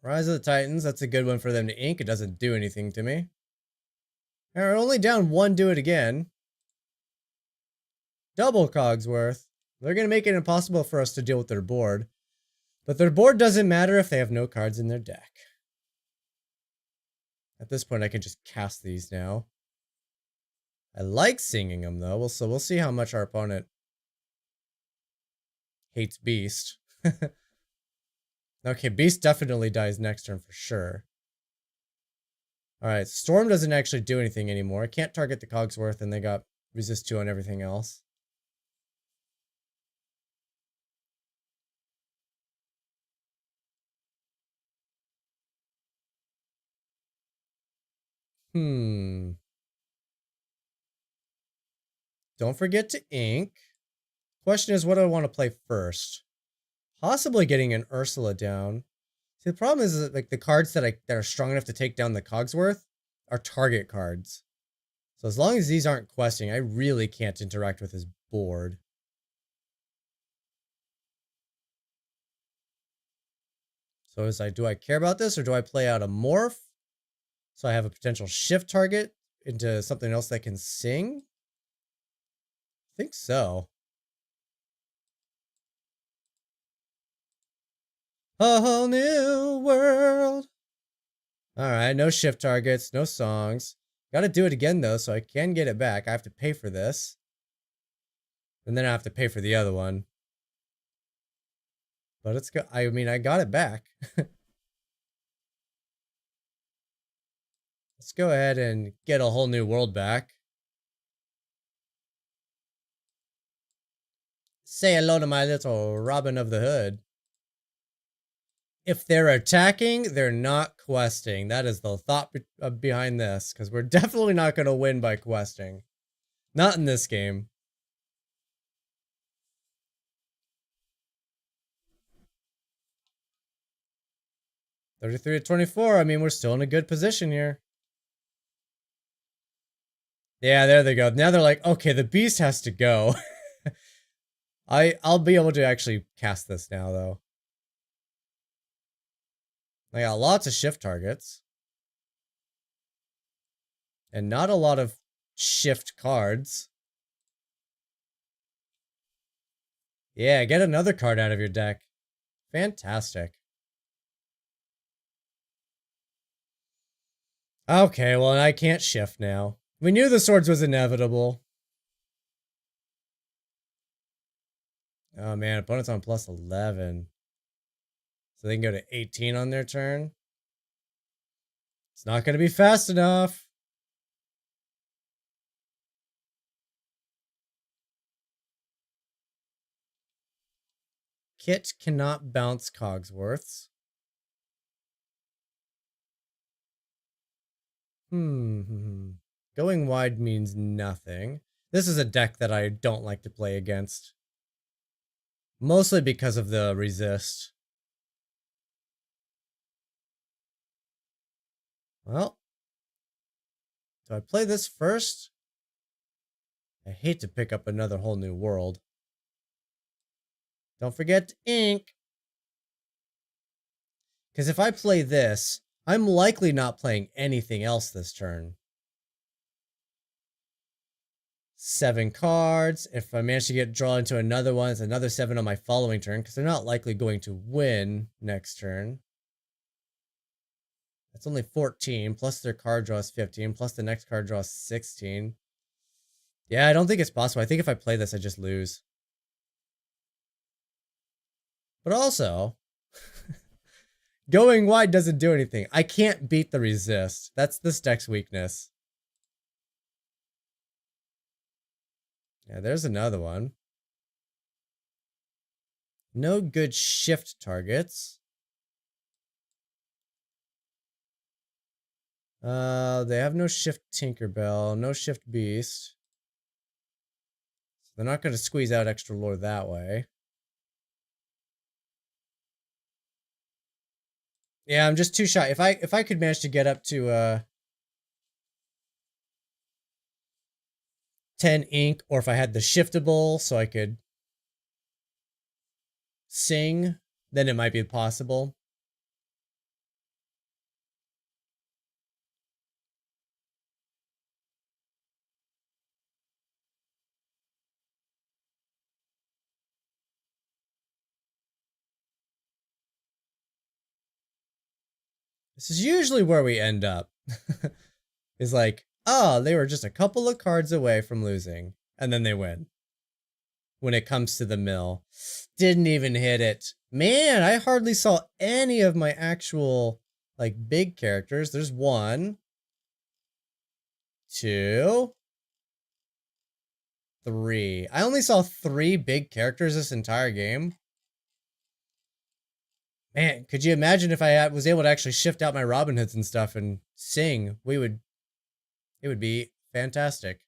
Rise of the Titans. That's a good one for them to ink. It doesn't do anything to me. They're only down 1. Do it again. Double Cogsworth. They're going to make it impossible for us to deal with their board. But their board doesn't matter if they have no cards in their deck. At this point, I can just cast these now. I like singing them, though, so we'll see how much our opponent hates Beast. Okay, Beast definitely dies next turn for sure. Alright, Storm doesn't actually do anything anymore. I can't target the Cogsworth, and they got resist 2 on everything else. Don't forget to ink. Question is, what do I want to play first? Possibly getting an Ursula down. See, the problem is that, like, the cards that are strong enough to take down the Cogsworth are target cards. So as long as these aren't questing, I really can't interact with his board. So is do I care about this, or do I play out a morph so I have a potential shift target into something else that can sing? I think so. A whole new world. Alright, no shift targets, no songs. Gotta do it again though, so I can get it back. I have to pay for this. And then I have to pay for the other one. But it's go. I mean, I got it back. Let's go ahead and get a whole new world back. Say hello to my little Robin of the Hood. If they're attacking, they're not questing. That is the thought behind this, because we're definitely not going to win by questing. Not in this game. $33-24. I mean, we're still in a good position here. Yeah, there they go. Now they're like, okay, the beast has to go. I'll be able to actually cast this now, though. I got lots of shift targets. And not a lot of shift cards. Yeah, get another card out of your deck. Fantastic. Okay, well, I can't shift now. We knew the swords was inevitable. Oh man, opponent's on plus 11. So they can go to 18 on their turn. It's not going to be fast enough. Kit cannot bounce Cogsworths. Going wide means nothing. This is a deck that I don't like to play against. Mostly because of the resist. Well, do I play this first? I hate to pick up another whole new world. Don't forget ink. Because if I play this, I'm likely not playing anything else this turn. 7 cards. If I manage to get drawn into another one, it's another 7 on my following turn, because they're not likely going to win next turn. That's only 14, plus their card draw is 15, plus the next card draw is 16. Yeah, I don't think it's possible. I think if I play this, I just lose. But also, going wide doesn't do anything. I can't beat the resist. That's this deck's weakness. Yeah, there's another one. No good shift targets. They have no shift Tinkerbell, no shift Beast. So they're not going to squeeze out extra lore that way. Yeah, I'm just too shy. If I could manage to get up to 10 ink, or if I had the shiftable so I could sing, then it might be possible. This is usually where we end up. Is like, oh, they were just a couple of cards away from losing, and then they win. When it comes to the mill. Didn't even hit it. Man, I hardly saw any of my actual, like, big characters. There's 1, 2, 3. I only saw 3 big characters this entire game. Man, could you imagine if I was able to actually shift out my Robin Hoods and stuff and sing? It would be fantastic.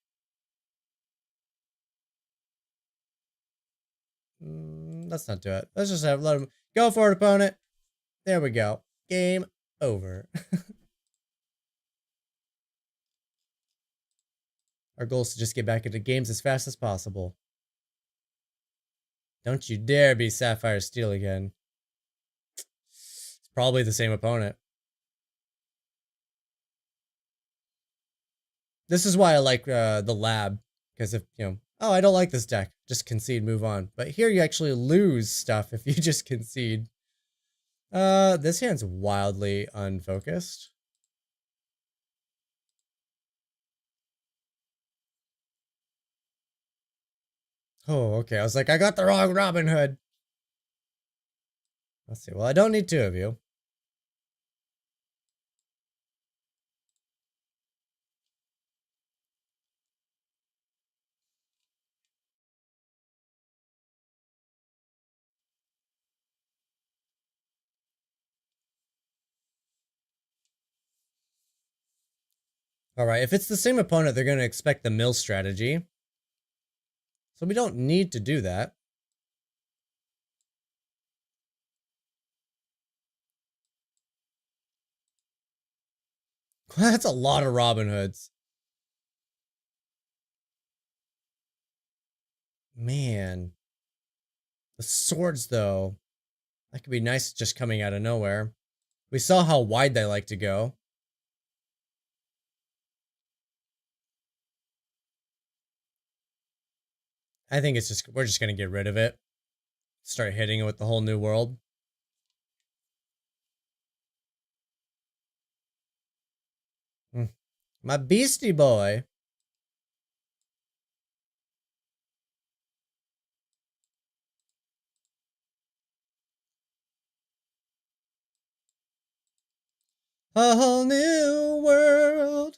Let's not do it. Let's just let him go for it, opponent. There we go. Game over. Our goal is to just get back into games as fast as possible. Don't you dare be Sapphire Steel again. It's probably the same opponent. This is why I like the lab. Because if, you know, oh, I don't like this deck. Just concede, move on. But here you actually lose stuff if you just concede. This hand's wildly unfocused. Oh, okay. I was like, I got the wrong Robin Hood. Let's see. Well, I don't need two of you. Alright, if it's the same opponent, they're going to expect the mill strategy. So we don't need to do that. That's a lot of Robin Hoods. Man. The swords, though. That could be nice just coming out of nowhere. We saw how wide they like to go. I think it's just, we're just going to get rid of it. Start hitting it with the whole new world. My beastie boy. A whole new world.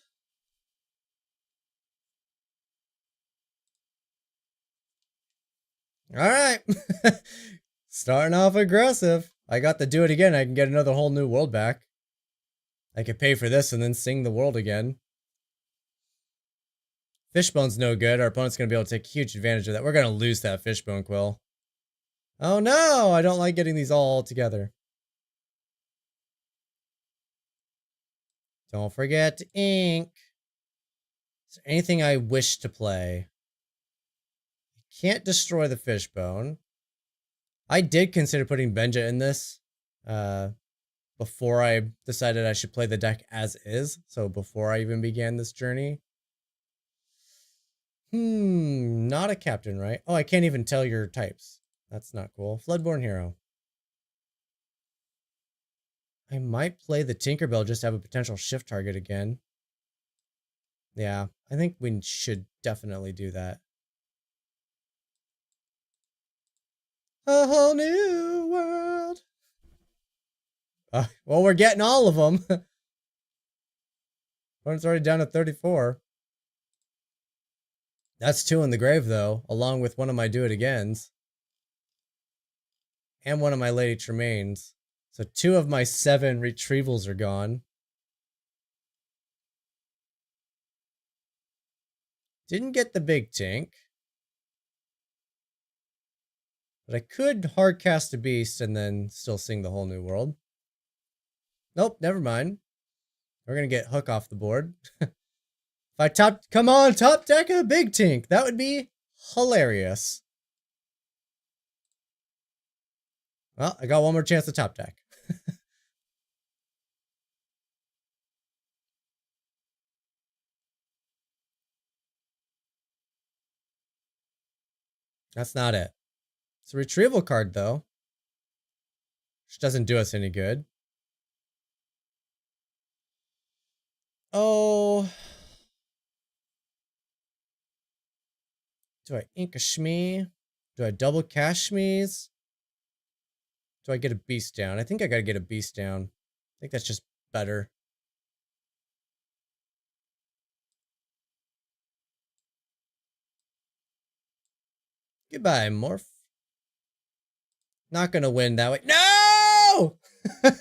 All right. Starting off aggressive. I got to do it again. I can get another whole new world back. I could pay for this and then sing the world again. Fishbone's no good. Our opponent's going to be able to take huge advantage of that. We're going to lose that fishbone quill. Oh no, I don't like getting these all together. Don't forget to ink. Is there anything I wish to play? Can't destroy the fishbone. I did consider putting Benja in this before I decided I should play the deck as is. So before I even began this journey. Not a captain, right? Oh, I can't even tell your types. That's not cool. Floodborn Hero. I might play the Tinkerbell just to have a potential shift target again. Yeah, I think we should definitely do that. A whole new world. Well, we're getting all of them. Opponent's already down to 34. That's 2 in the grave, though, along with one of my do-it-agains. And one of my Lady Tremaines. So 2 of my 7 retrievals are gone. Didn't get the big tink. But I could hardcast a beast and then still sing the whole new world. Nope, never mind. We're going to get Hook off the board. If I come on, top deck a big tink. That would be hilarious. Well, I got one more chance to top deck. That's not it. It's a retrieval card, though. Which doesn't do us any good. Oh. Do I ink a Shmee? Do I double cash Shmees? Do I get a beast down? I think I gotta get a beast down. I think that's just better. Goodbye, Morph. Not gonna win that way. No!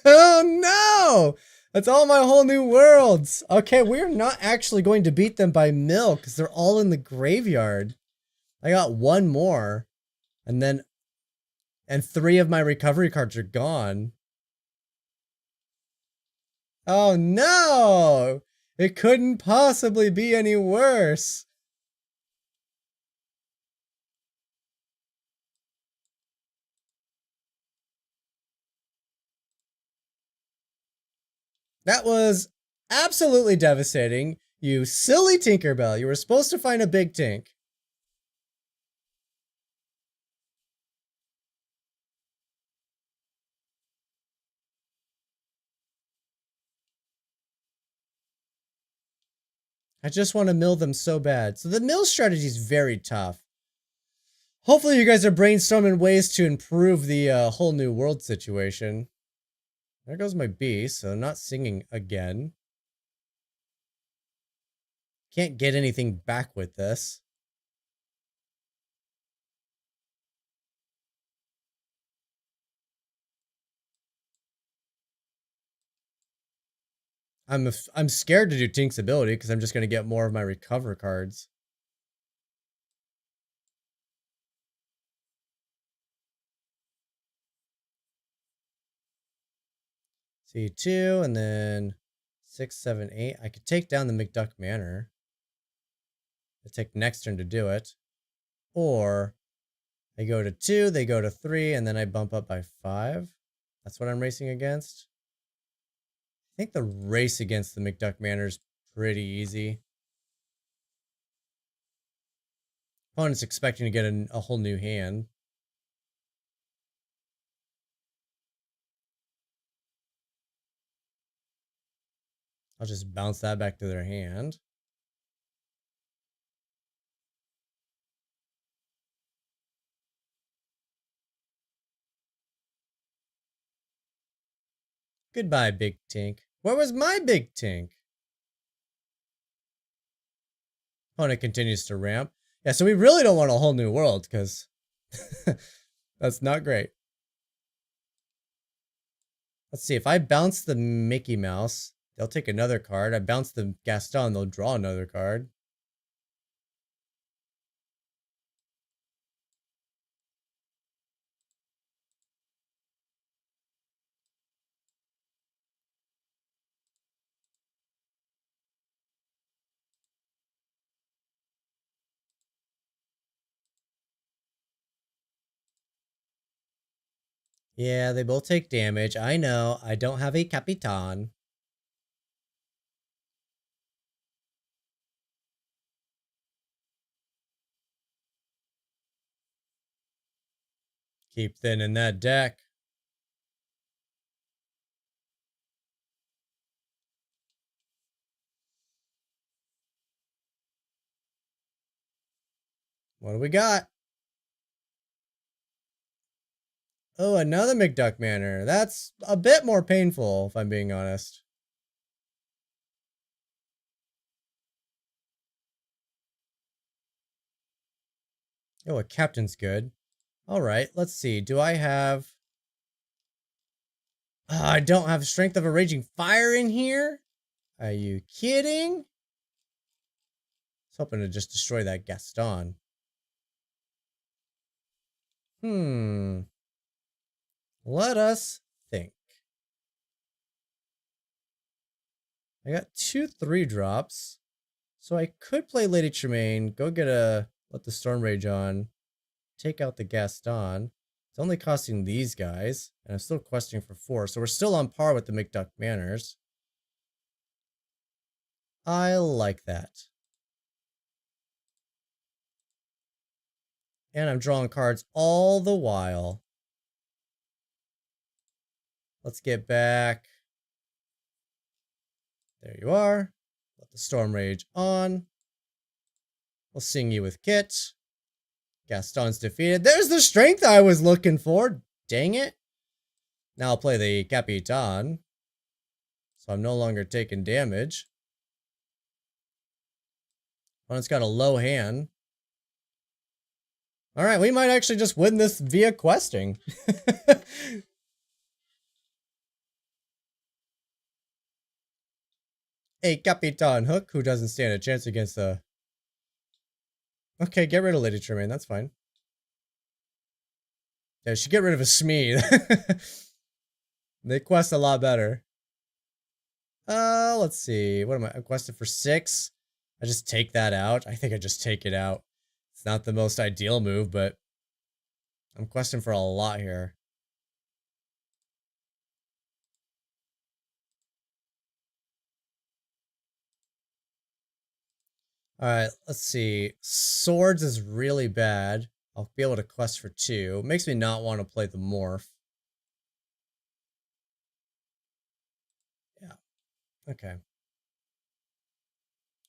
Oh no! That's all my whole new worlds. Okay, we're not actually going to beat them by mill because they're all in the graveyard. I got one more. And then And 3 of my recovery cards are gone. Oh no! It couldn't possibly be any worse. That was absolutely devastating. You silly Tinkerbell. You were supposed to find a big Tink. I just want to mill them so bad. So the mill strategy is very tough. Hopefully you guys are brainstorming ways to improve the whole new world situation. There goes my bee, so not singing again. Can't get anything back with this. I'm scared to do Tink's ability because I'm just going to get more of my recover cards. C2 and then 6, 7, 8. I could take down the McDuck Manor. I take next turn to do it. Or I go to 2, they go to 3, and then I bump up by 5. That's what I'm racing against. I think the race against the McDuck Manor is pretty easy. Opponent's expecting to get a whole new hand. I'll just bounce that back to their hand. Goodbye, Big Tink. Where was my Big Tink? Opponent continues to ramp. Yeah, so we really don't want a whole new world, because that's not great. Let's see, if I bounce the Mickey Mouse, they'll take another card. I bounce the Gaston, they'll draw another card. Yeah, they both take damage. I know, I don't have a Capitan. Keep thinning that deck. What do we got? Oh, another McDuck Manor. That's a bit more painful, if I'm being honest. Oh, a captain's good. All right, let's see. Do I have... I don't have Strength of a Raging Fire in here? Are you kidding? I was hoping to just destroy that Gaston. Let us think. I got 2 3-drops. So I could play Lady Tremaine, go get let the Storm Rage on, take out the Gaston. It's only costing these guys, and I'm still questing for 4, so we're still on par with the McDuck Manors. I like that. And I'm drawing cards all the while. Let's get back. There you are. Let the Storm Rage on. We'll sing you with Kit. Gaston's defeated. There's the strength I was looking for. Dang it. Now I'll play the Capitan. So I'm no longer taking damage. Opponent's got a low hand. Alright, we might actually just win this via questing. A Capitan Hook, who doesn't stand a chance against the... Okay, get rid of Lady Tremaine, that's fine. Yeah, she get rid of a Smee. They quest a lot better. Let's see. What am I quested for 6? I just take that out. I think I just take it out. It's not the most ideal move, but I'm questing for a lot here. Alright, let's see. Swords is really bad. I'll be able to quest for 2. Makes me not want to play the morph. Yeah. Okay.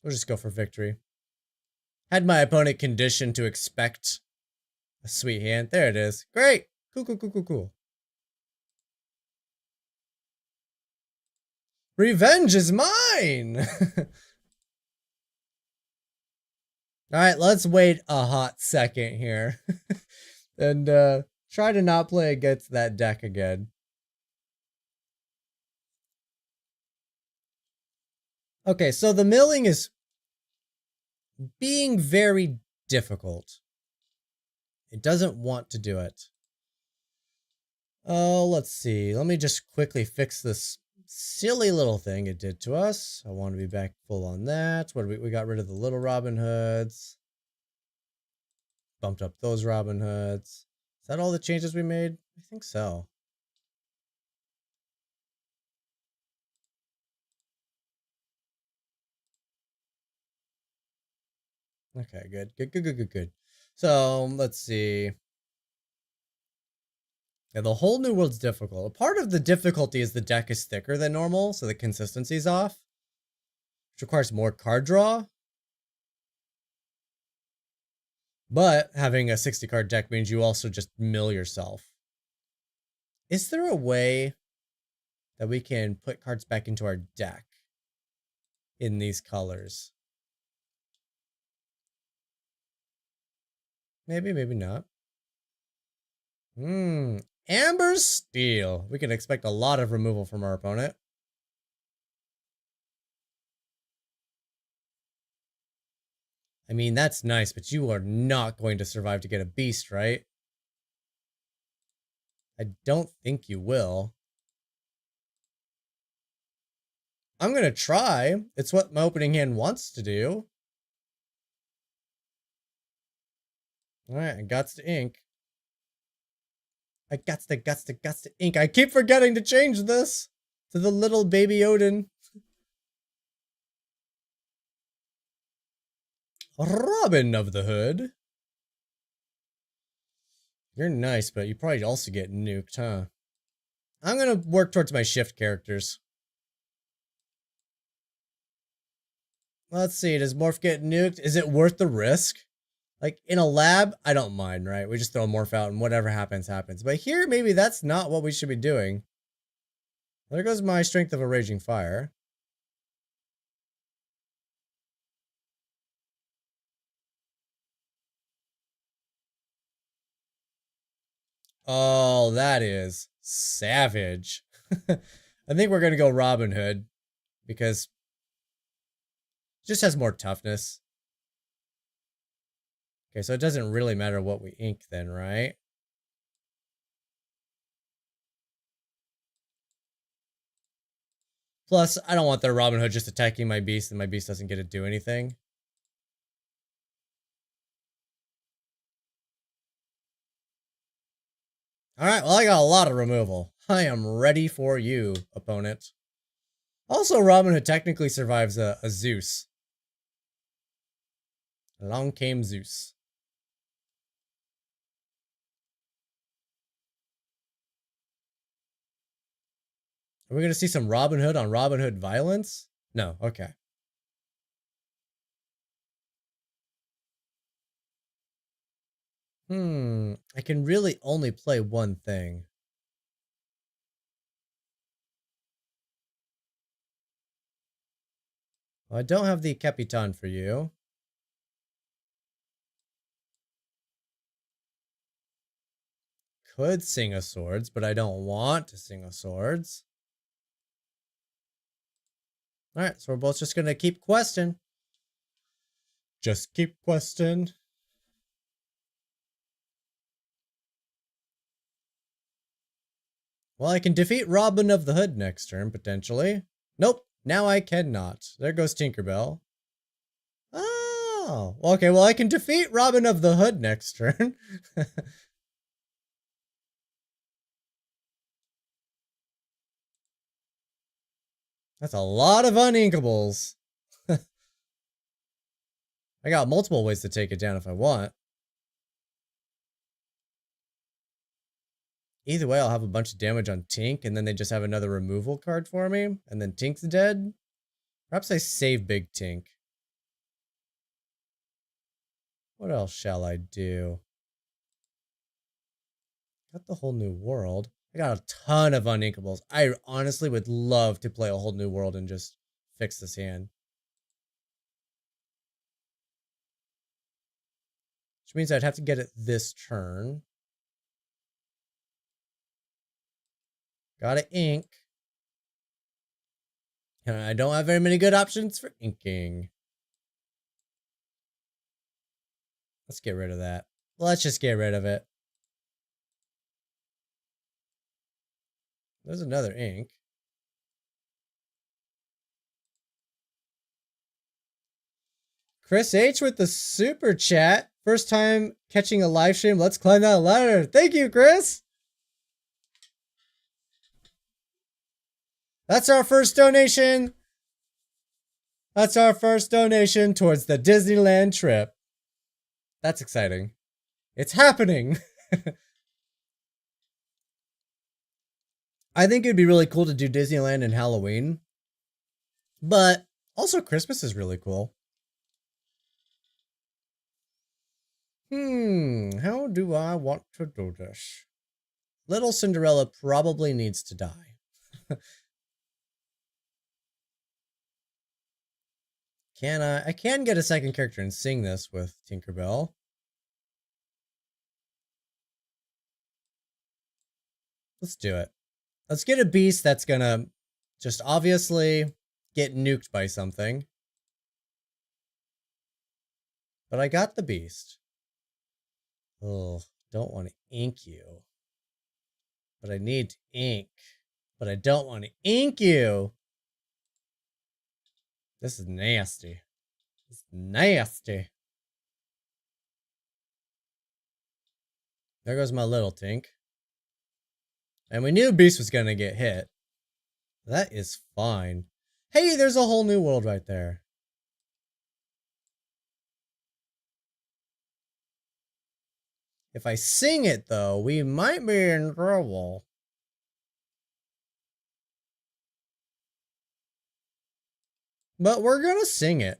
We'll just go for victory. Had my opponent conditioned to expect a sweet hand. There it is. Great. Cool, cool, cool, cool, cool. Revenge is mine! Alright, let's wait a hot second here. And try to not play against that deck again. Okay, so the milling is being very difficult. It doesn't want to do it. Oh, let's see. Let me just quickly fix this silly little thing it did to us. I want to be back full on that. What we got rid of the little Robin Hoods. Bumped up those Robin Hoods. Is that all the changes we made? I think so. Okay, good. Good, good, good, good, good. So, let's see. Yeah, the whole new world's difficult. A part of the difficulty is the deck is thicker than normal, so the consistency's off. Which requires more card draw. But having a 60 card deck means you also just mill yourself. Is there a way that we can put cards back into our deck in these colors? Maybe, maybe not. Amber Steel. We can expect a lot of removal from our opponent. I mean, that's nice, but you are not going to survive to get a beast, right? I don't think you will. I'm going to try. It's what my opening hand wants to do. Alright, I got to ink. I got to ink. I keep forgetting to change this to the little baby Odin. Robin of the Hood. You're nice, but you probably also get nuked, huh? I'm gonna work towards my shift characters. Let's see, does Morph get nuked? Is it worth the risk? Like, in a lab, I don't mind, right? We just throw a Morph out and whatever happens, happens. But here, maybe that's not what we should be doing. There goes my Strength of a Raging Fire. Oh, that is savage. I think we're gonna go Robin Hood because it just has more toughness. Okay, so it doesn't really matter what we ink then, right? Plus, I don't want their Robin Hood just attacking my beast and my beast doesn't get to do anything. Alright, well I got a lot of removal. I am ready for you, opponent. Also, Robin Hood technically survives a Zeus. Along came Zeus. Are we going to see some Robin Hood on Robin Hood violence? No, okay. I can really only play one thing. Well, I don't have the Capitan for you. Could sing a swords, but I don't want to sing a swords. Alright, so we're both just gonna keep questing. Just keep questing. Well, I can defeat Robin of the Hood next turn, potentially. Nope, now I cannot. There goes Tinkerbell. Oh, okay, well, I can defeat Robin of the Hood next turn. That's a lot of uninkables. I got multiple ways to take it down if I want. Either way, I'll have a bunch of damage on Tink, and then they just have another removal card for me, and then Tink's dead. Perhaps I save Big Tink. What else shall I do? Got the whole new world. I got a ton of uninkables. I honestly would love to play a whole new world and just fix this hand. Which means I'd have to get it this turn. Gotta ink. And I don't have very many good options for inking. Let's get rid of that. Let's just get rid of it. There's another ink. Chris H with the super chat. First time catching a live stream. Let's climb that ladder. Thank you, Chris. That's our first donation. That's our first donation towards the Disneyland trip. That's exciting. It's happening. I think it'd be really cool to do Disneyland and Halloween. But also Christmas is really cool. How do I want to do this? Little Cinderella probably needs to die. I can get a second character and sing this with Tinkerbell. Let's do it. Let's get a beast that's gonna just obviously get nuked by something. But I got the beast. Oh, don't want to ink you. But I need to ink. But I don't want to ink you. This is nasty. It's nasty. There goes my little Tink. And we knew Beast was going to get hit. That is fine. Hey, there's a whole new world right there. If I sing it, though, we might be in trouble. But we're going to sing it.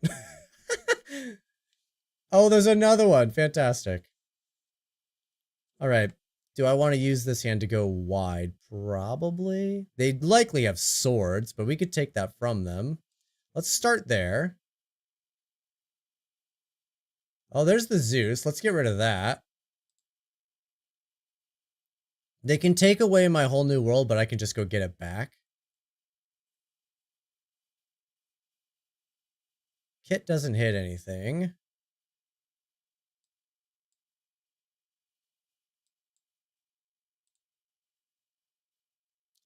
Oh, there's another one. Fantastic. All right. Do I want to use this hand to go wide? Probably. They'd likely have swords, but we could take that from them. Let's start there. Oh, there's the Zeus. Let's get rid of that. They can take away my whole new world, but I can just go get it back. Kit doesn't hit anything.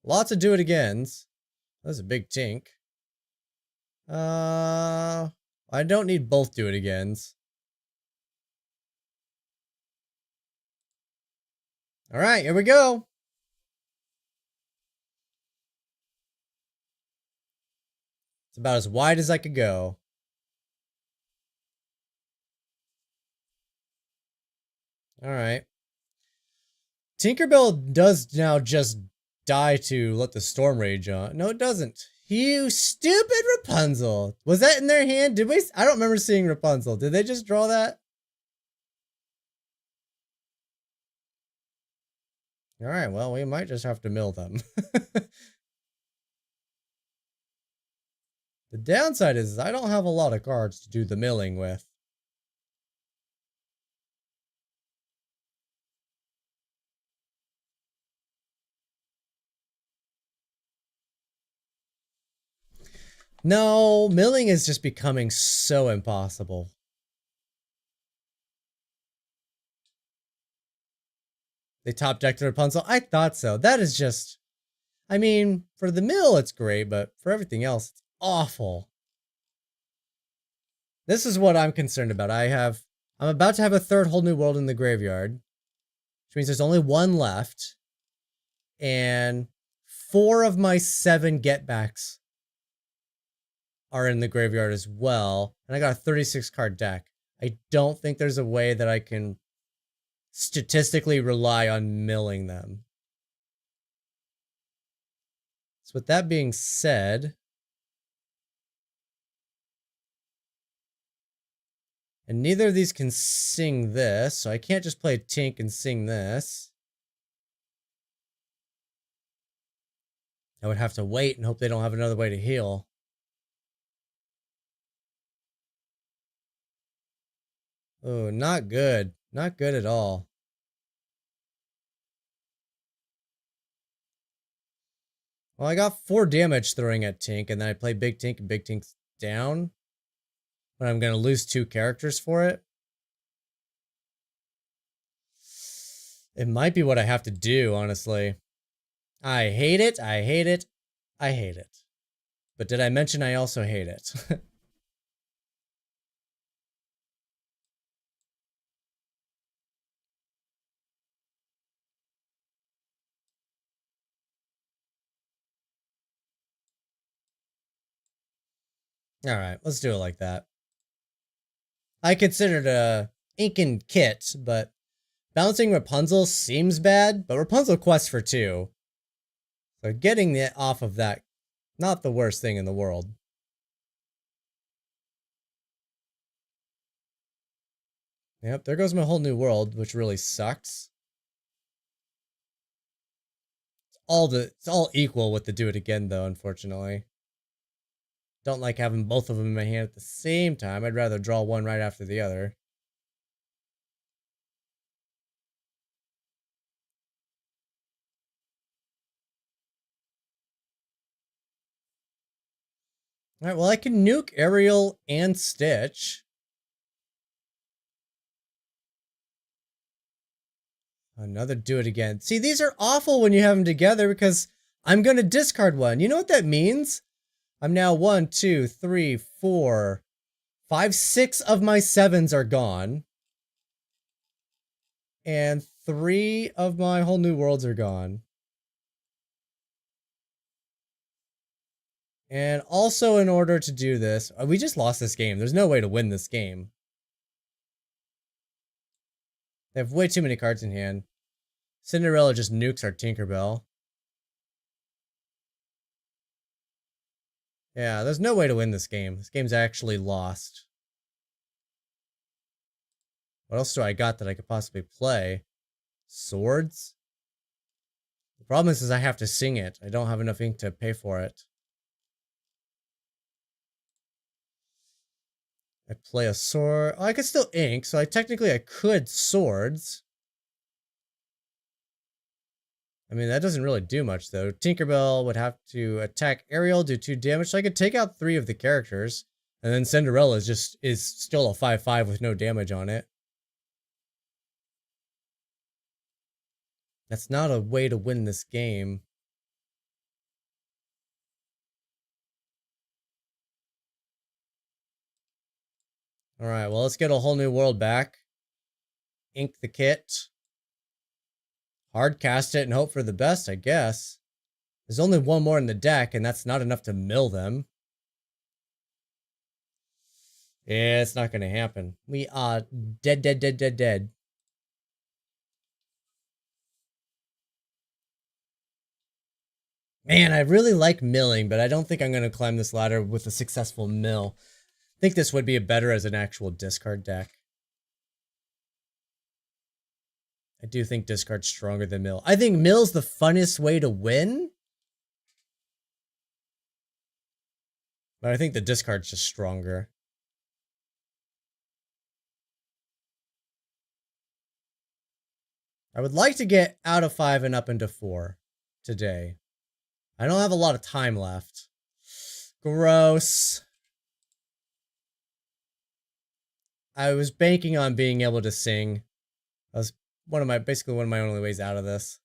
Lots of do-it-agains. That's a big tink. I don't need both do-it-agains. Alright, here we go. It's about as wide as I could go. Alright. Tinkerbell does now just die to let the storm rage on. No, it doesn't. You stupid Rapunzel. Was that in their hand? Did we? I don't remember seeing Rapunzel. Did they just draw that? Alright, well, we might just have to mill them. The downside is I don't have a lot of cards to do the milling with. No, milling is just becoming so impossible. They top decked Rapunzel? I thought so. That is just... I mean, for the mill, it's great, but for everything else, it's awful. This is what I'm concerned about. I'm about to have a third whole new world in the graveyard, which means there's only one left. And 4 of my 7 getbacks are in the graveyard as well. And I got a 36 card deck. I don't think there's a way that I can statistically rely on milling them. So with that being said, and neither of these can sing this, so I can't just play Tink and sing this. I would have to wait and hope they don't have another way to heal. Oh, not good. Not good at all. Well, I got 4 damage throwing at Tink, and then I play Big Tink, and Big Tink's down. But I'm going to lose 2 characters for it. It might be what I have to do, honestly. I hate it, I hate it, I hate it. But did I mention I also hate it? Alright, let's do it like that. I considered a Incan kit, but bouncing Rapunzel seems bad, but Rapunzel quests for 2. So getting it off of that, not the worst thing in the world. Yep, there goes my whole new world, which really sucks. It's all equal with the do it again though, unfortunately. Don't like having both of them in my hand at the same time. I'd rather draw one right after the other. Alright, well I can nuke Ariel and Stitch. Another do it again. See, these are awful when you have them together because I'm going to discard one. You know what that means? I'm now 1, 2, 3, 4, 5, 6 of my 7s are gone. And 3 of my whole new worlds are gone. And also in order to do this, we just lost this game. There's no way to win this game. They have way too many cards in hand. Cinderella just nukes our Tinkerbell. Yeah, there's no way to win this game. This game's actually lost. What else do I got that I could possibly play? Swords? The problem is I have to sing it. I don't have enough ink to pay for it. I play a sword. Oh, I could still ink, so I could swords. I mean, that doesn't really do much, though. Tinkerbell would have to attack Ariel, do 2 damage, so I could take out 3 of the characters. And then Cinderella is still a 5/5 with no damage on it. That's not a way to win this game. Alright, well, let's get a whole new world back. Ink the kit. Hard cast it and hope for the best, I guess. There's only one more in the deck, and that's not enough to mill them. Yeah, it's not gonna happen. We are dead, dead, dead, dead, dead. Man, I really like milling, but I don't think I'm gonna climb this ladder with a successful mill. I think this would be better as an actual discard deck. I do think discard's stronger than mill. I think mill's the funnest way to win. But I think the discard's just stronger. I would like to get out of 5 and up into 4 today. I don't have a lot of time left. Gross. I was banking on being able to sing. That was basically one of my only ways out of this.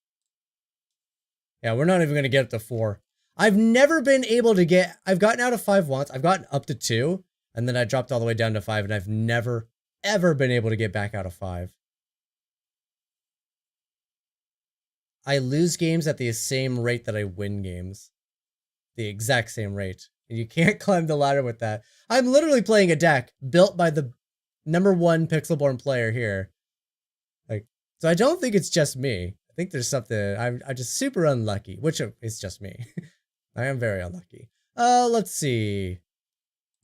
Yeah, we're not even going to get up to 4. I've never been able to get... I've gotten out of 5 once. I've gotten up to 2. And then I dropped all the way down to 5. And I've never, ever been able to get back out of 5. I lose games at the same rate that I win games. The exact same rate. And you can't climb the ladder with that. I'm literally playing a deck built by the #1 Pixelborn player here. Like, so I don't think it's just me. I think there's something... I'm just super unlucky, which is just me. I am very unlucky. Let's see.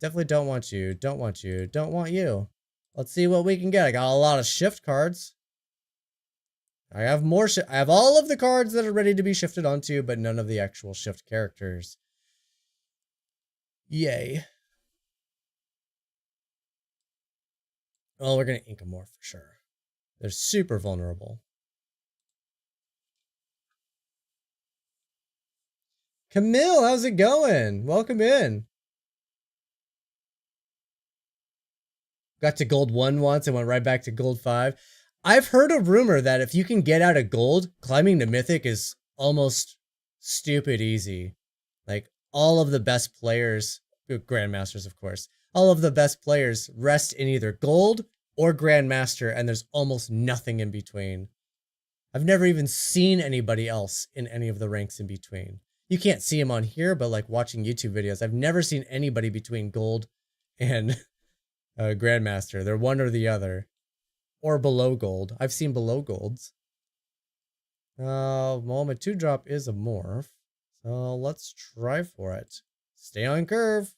Definitely don't want you. Don't want you. Don't want you. Let's see what we can get. I got a lot of shift cards. I have more I have all of the cards that are ready to be shifted onto, but none of the actual shift characters. Yay. Well, we're gonna ink them more for sure. They're super vulnerable. Camille, how's it going? Welcome in. Got to gold 1 once and went right back to gold 5. I've heard a rumor that if you can get out of gold, climbing to mythic is almost stupid easy. Like, all of the best players, grandmasters of course, all of the best players rest in either gold or grandmaster, and there's almost nothing in between. I've never even seen anybody else in any of the ranks in between. You can't see them on here, but like watching YouTube videos, I've never seen anybody between gold and grandmaster. They're one or the other. Or below gold. I've seen below golds. Well, my 2-drop is a morph. So let's try for it. Stay on curve.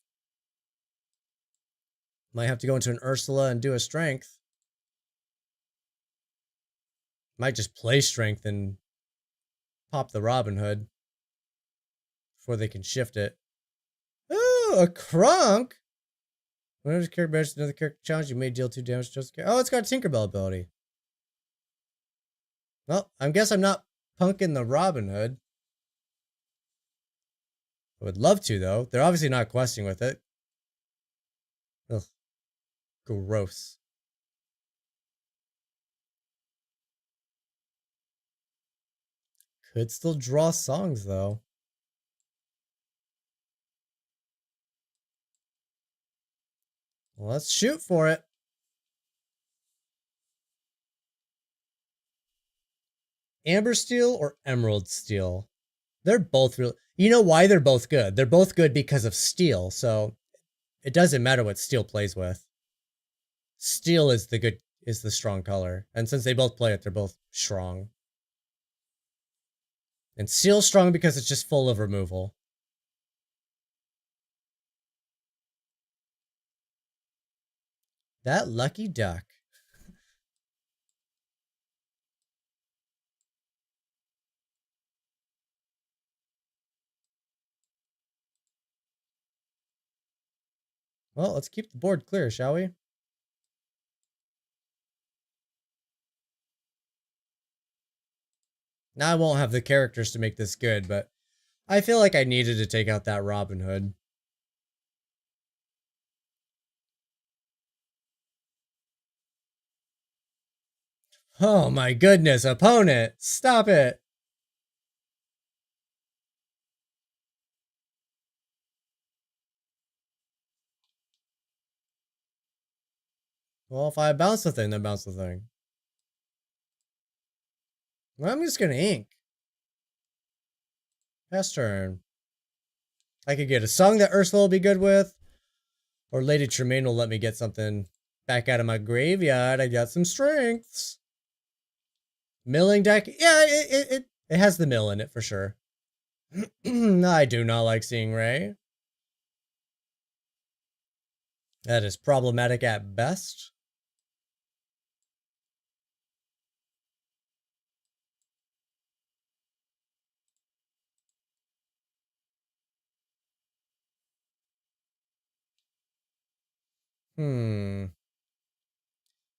Might have to go into an Ursula and do a strength. Might just play strength and pop the Robin Hood before they can shift it. Ooh, a Crunk! Whenever this character matches another character challenge, you may deal 2 damage to this character. Oh, it's got a Tinkerbell ability. Well, I guess I'm not punking the Robin Hood. I would love to, though. They're obviously not questing with it. Ugh. Gross. Could still draw songs, though. Well, let's shoot for it. Amber Steel or Emerald Steel? They're both real. You know why they're both good? They're both good because of steel, so it doesn't matter what steel plays with. Steel is the strong color, and since they both play it, they're both strong. And steel's strong because it's just full of removal. That lucky duck. Well, let's keep the board clear, shall we? Now I won't have the characters to make this good, but I feel like I needed to take out that Robin Hood. Oh my goodness, opponent! Stop it! Well, if I bounce the thing, then bounce the thing. Well, I'm just gonna ink. Pass turn. I could get a song that Ursula will be good with, or Lady Tremaine will let me get something back out of my graveyard. I got some strengths. Milling deck? Yeah, it has the mill in it for sure. I do not like seeing Ray. That is problematic at best.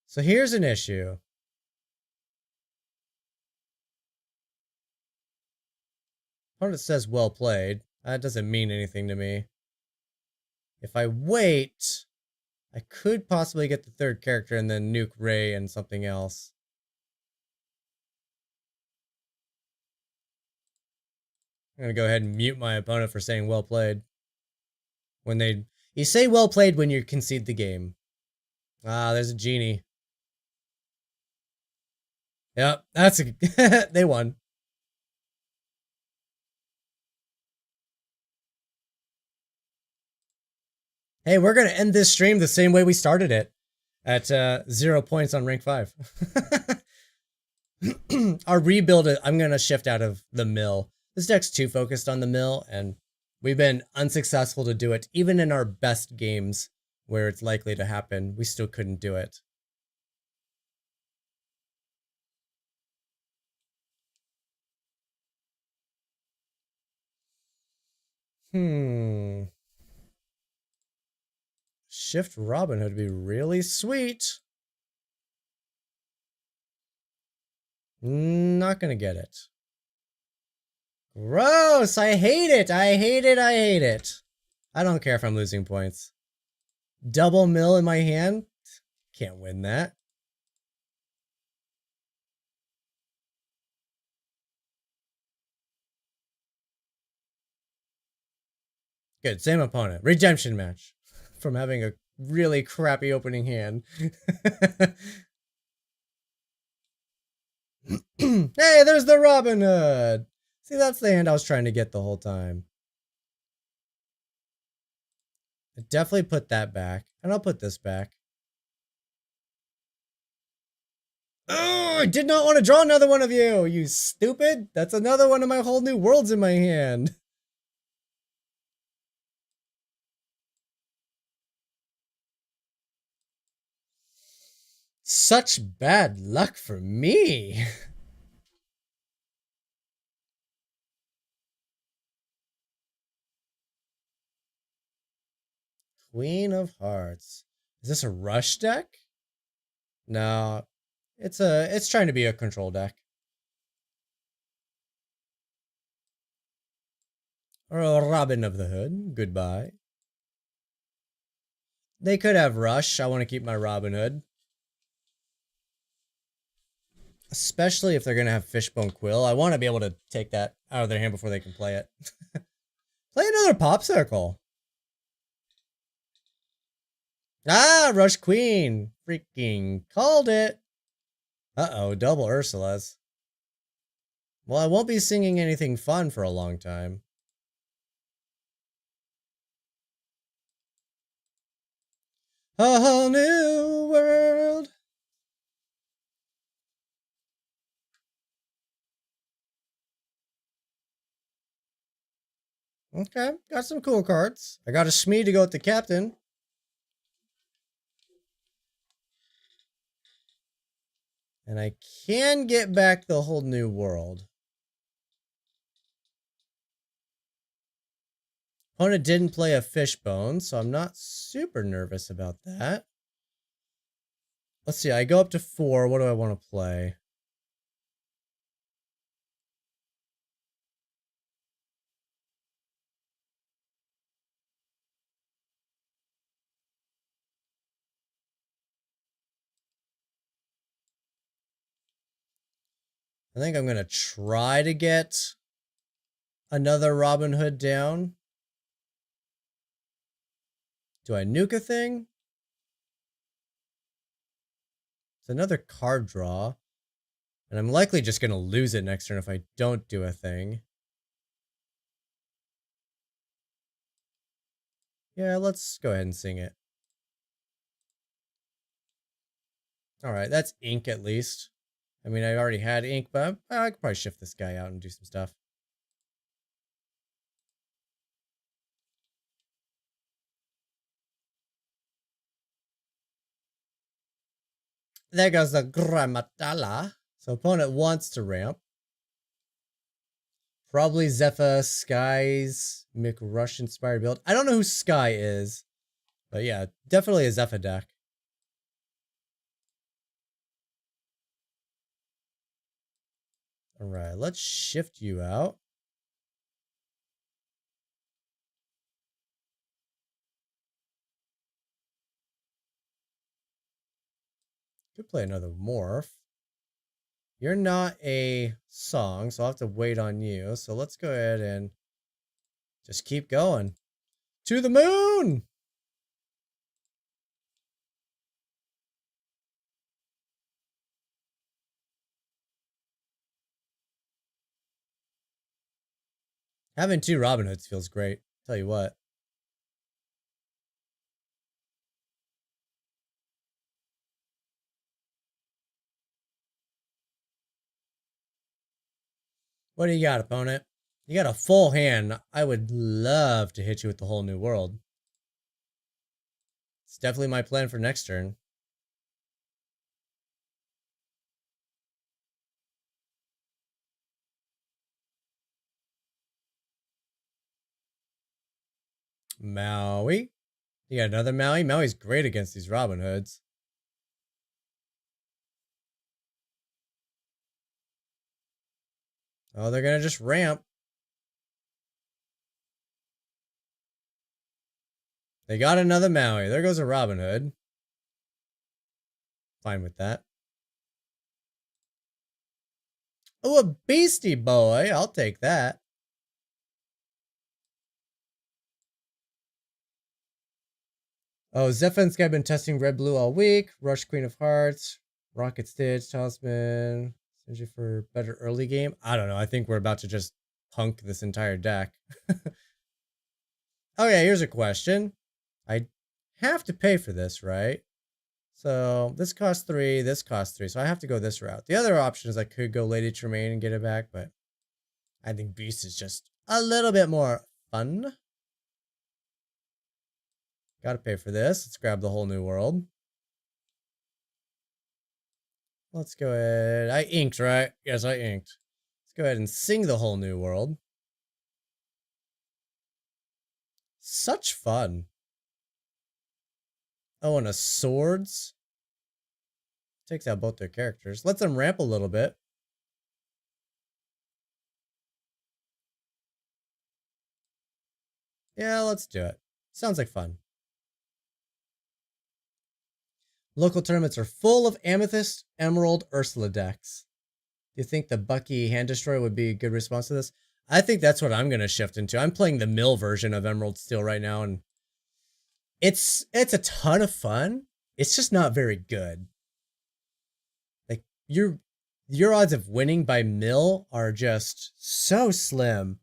So here's an issue. Opponent says well played. That doesn't mean anything to me. If I wait, I could possibly get the 3rd character and then nuke Ray and something else. I'm gonna go ahead and mute my opponent for saying well played. You say well played when you concede the game. Ah, there's a genie. Yep, that's they won. Hey, we're gonna end this stream the same way we started it, at 0 points on rank 5. Our rebuild, I'm gonna shift out of the mill. This deck's too focused on the mill, and we've been unsuccessful to do it. Even in our best games where it's likely to happen, we still couldn't do it. Shift Robin Hood would be really sweet. Not gonna get it. Gross! I hate it! I hate it! I hate it! I don't care if I'm losing points. Double mill in my hand? Can't win that. Good, same opponent. Redemption match. From having a really crappy opening hand. Hey, there's the Robin Hood! See, that's the hand I was trying to get the whole time. I definitely put that back, and I'll put this back. Oh, I did not want to draw another one of you, you stupid! That's another one of my whole new worlds in my hand. Such bad luck for me. Queen of Hearts. Is this a rush deck? No. It's trying to be a control deck. Or a Robin of the Hood. Goodbye. They could have rush. I want to keep my Robin Hood. Especially if they're going to have Fishbone Quill. I want to be able to take that out of their hand before they can play it. Play another Popsicle. Ah, Rush Queen. Freaking called it. Uh-oh, double Ursulas. Well, I won't be singing anything fun for a long time. A whole new world. Okay, got some cool cards. I got a Shmee to go with the captain. And I can get back the whole new world. Opponent didn't play a Fishbone, so I'm not super nervous about that. Let's see, I go up to 4. What do I want to play? I think I'm going to try to get another Robin Hood down. Do I nuke a thing? It's another card draw. And I'm likely just going to lose it next turn if I don't do a thing. Yeah, let's go ahead and sing it. Alright, that's ink at least. I mean, I already had ink, but I could probably shift this guy out and do some stuff. There goes the Grammatala. So opponent wants to ramp. Probably Zephyr, Skies, McRush inspired build. I don't know who Sky is. But yeah, definitely a Zephyr deck. Alright, let's shift you out. Could play another Morph. You're not a song, so I'll have to wait on you. So let's go ahead and just keep going. To the moon! Having 2 Robin Hoods feels great. Tell you what. What do you got, opponent? You got a full hand. I would love to hit you with the whole new world. It's definitely my plan for next turn. Maui. You got another Maui? Maui's great against these Robin Hoods. Oh, they're gonna just ramp. They got another Maui. There goes a Robin Hood. Fine with that. Oh, a Beastie Boy. I'll take that. Oh, Zephyrin's guy been testing red blue all week. Rush Queen of Hearts. Rocket Stitch. Talisman. Send you for better early game. I don't know. I think we're about to just punk this entire deck. Okay, here's a question. I have to pay for this, right? So this costs 3, this costs 3. So I have to go this route. The other option is I could go Lady Tremaine and get it back, but I think Beast is just a little bit more fun. Gotta pay for this. Let's grab the whole new world. Let's go ahead. I inked, right? Yes, I inked. Let's go ahead and sing the whole new world. Such fun. Oh, and a swords. Takes out both their characters. Lets them ramp a little bit. Yeah, let's do it. Sounds like fun. Local tournaments are full of Amethyst, Emerald, Ursula decks. Do you think the Bucky Hand Destroy would be a good response to this? I think that's what I'm going to shift into. I'm playing the mill version of Emerald Steel right now, and it's a ton of fun. It's just not very good. Like your odds of winning by mill are just so slim.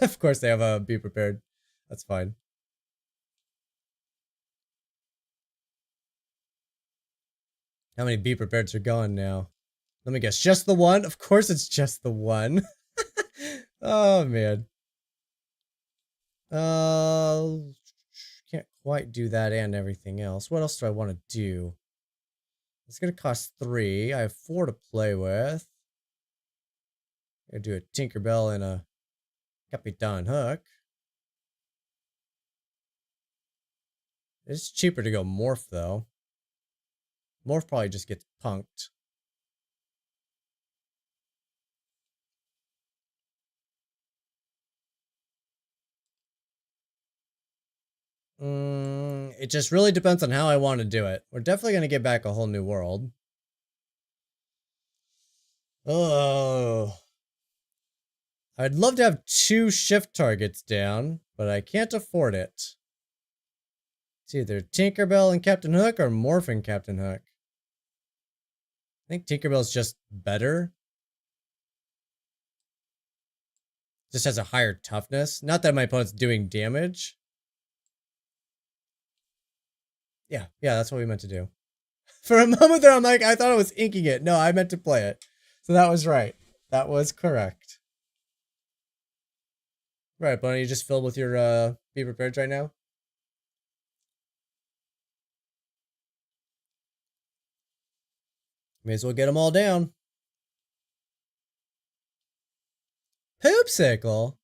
Of course they have a be prepared. That's fine. How many be prepareds are gone now? Let me guess. Just the one? Of course it's just the one. Oh man. Can't quite do that and everything else. What else do I want to do? It's gonna cost 3. I have 4 to play with. I'm gonna do a Tinkerbell and a Capitan Hook. It's cheaper to go Morph though. Morph probably just gets punked. It just really depends on how I want to do it. We're definitely gonna get back a whole new world. Oh. I'd love to have 2 shift targets down, but I can't afford it. It's either Tinkerbell and Captain Hook or Morph and Captain Hook. I think Tinkerbell's just better. Just has a higher toughness. Not that my opponent's doing damage. Yeah, that's what we meant to do. For a moment there, I'm like, I thought I was inking it. No, I meant to play it. So that was right. That was correct. Right, Bunny, you just filled with your be prepared right now? May as well get them all down. Poopsicle?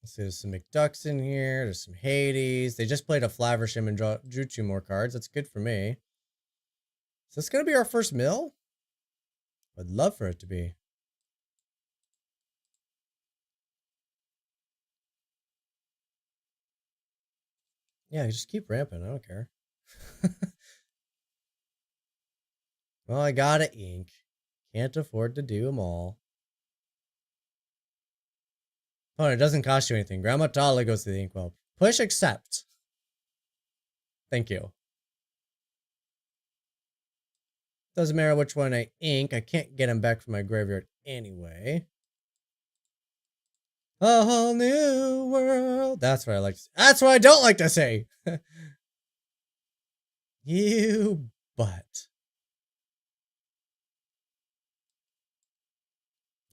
Let's see, there's some McDucks in here. There's some Hades. They just played a Flaversham and drew 2 more cards. That's good for me. So it's going to be our first mill? I'd love for it to be. Yeah, just keep ramping. I don't care. Well, I gotta ink. Can't afford to do them all. Oh, it doesn't cost you anything. Grandma Tala goes to the inkwell. Push accept. Thank you. Doesn't matter which one I ink. I can't get them back from my graveyard anyway. A whole new world. That's what I like to say. That's what I don't like to say. You butt.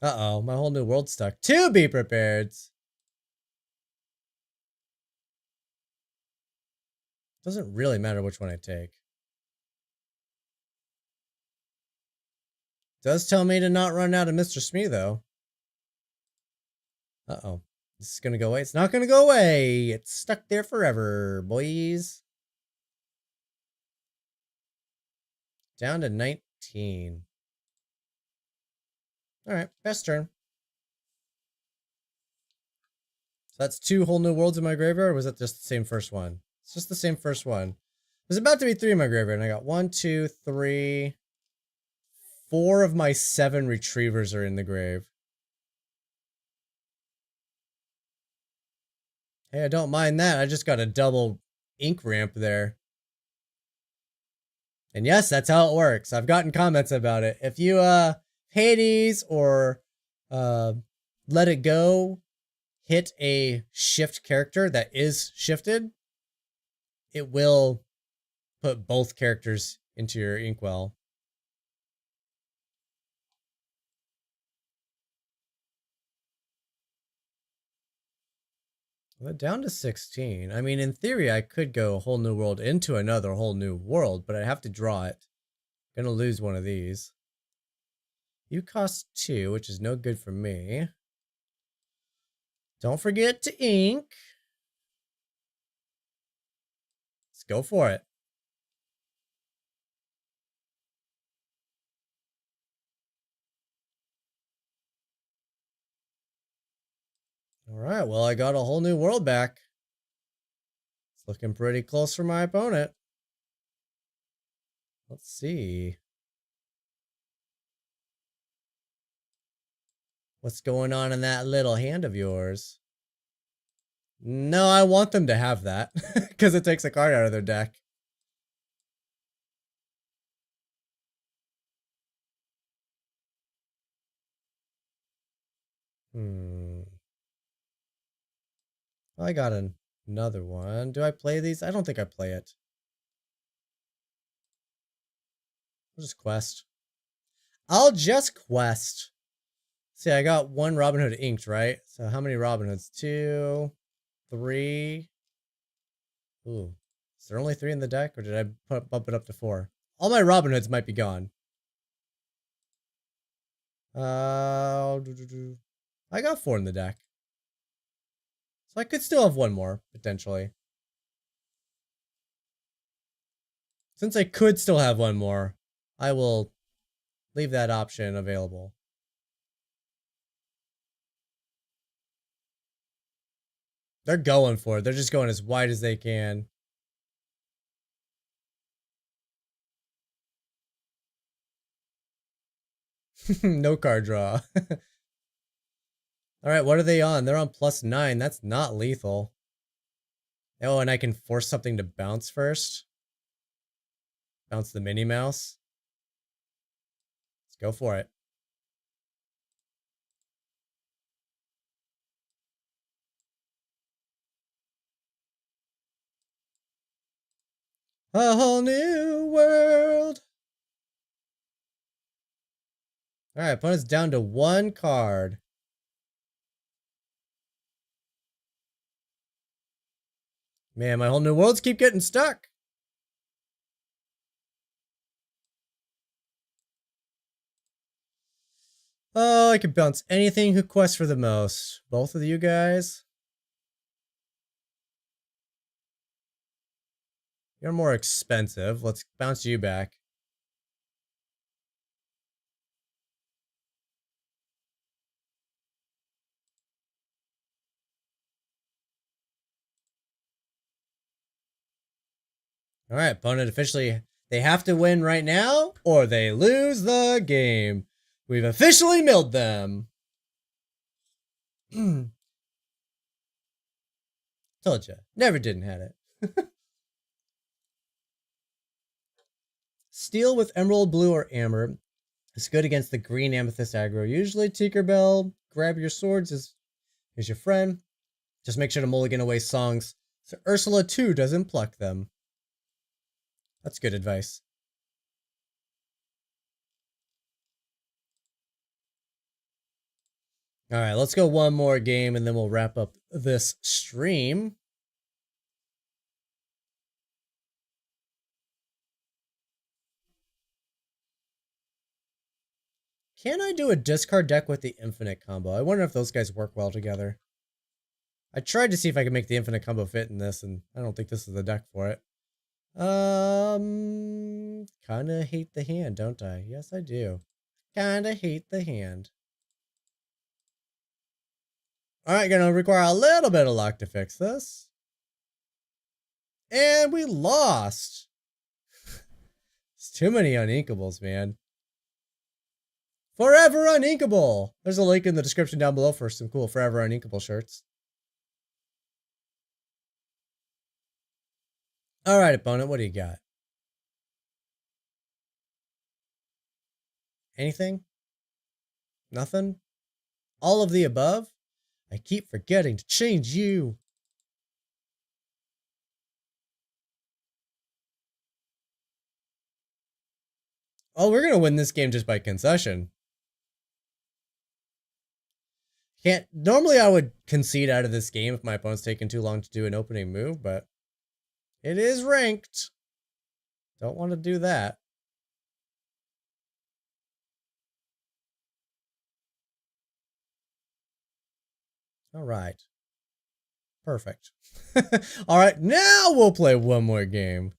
Uh-oh, my whole new world stuck. To be prepared. Doesn't really matter which one I take. Does tell me to not run out of Mr. Smee, though. Uh-oh. This is gonna go away. It's not gonna go away. It's stuck there forever, boys. Down to 19. Alright, best turn. So that's 2 whole new worlds in my graveyard, or was that just the same first one? It's just the same first one. There's about to be 3 in my graveyard, and I got 1, 2, 3... 4 of my 7 retrievers are in the grave. Hey, I don't mind that. I just got a double ink ramp there. And yes, that's how it works. I've gotten comments about it. If you Hades or Let It Go hit a shift character that is shifted, it will put both characters into your inkwell. Well, down to 16. I mean, in theory, I could go a whole new world into another whole new world, but I have to draw it. Gonna lose one of these. You cost 2, which is no good for me. Don't forget to ink. Let's go for it. Alright, well, I got a whole new world back. It's looking pretty close for my opponent. Let's see. What's going on in that little hand of yours? No, I want them to have that. Because it takes a card out of their deck. Well, I got another one. Do I play these? I don't think I play it. I'll just quest. I'll just quest. See, I got 1 Robin Hood inked, right? So how many Robin Hoods? 2, 3. Ooh. Is there only 3 in the deck? Or did I bump it up to 4? All my Robin Hoods might be gone. I got 4 in the deck. So I could still have 1 more, potentially. Since I could still have 1 more, I will leave that option available. They're going for it. They're just going as wide as they can. No card draw. Alright, what are they on? They're on +9. That's not lethal. Oh, and I can force something to bounce first. Bounce the Minnie Mouse. Let's go for it. A whole new world. Alright, opponent's down to 1 card. Man, my whole new worlds keep getting stuck. Oh, I could bounce anything who quests for the most. Both of you guys. You're more expensive. Let's bounce you back. All right, opponent officially, they have to win right now or they lose the game. We've officially milled them. Told ya, never didn't had it. Steel with emerald, blue, or amber is good against the green amethyst aggro. Usually Tinkerbell, grab your swords is your friend. Just make sure to mulligan away songs so Ursula too doesn't pluck them. That's good advice. All right, let's go one more game and then we'll wrap up this stream. Can I do a discard deck with the infinite combo? I wonder if those guys work well together. I tried to see if I could make the infinite combo fit in this, and I don't think this is the deck for it. Kinda hate the hand, don't I? Yes, I do. Kinda hate the hand. Alright, gonna require a little bit of luck to fix this. And we lost! It's too many uninkables, man. Forever Uninkable! There's a link in the description down below for some cool Forever Uninkable shirts. Alright, opponent, what do you got? Anything? Nothing? All of the above? I keep forgetting to change you. Oh, we're gonna win this game just by concession. Can't. Normally I would concede out of this game if my opponent's taking too long to do an opening move, but it is ranked. Don't want to do that. All right. Perfect. All right, now we'll play one more game.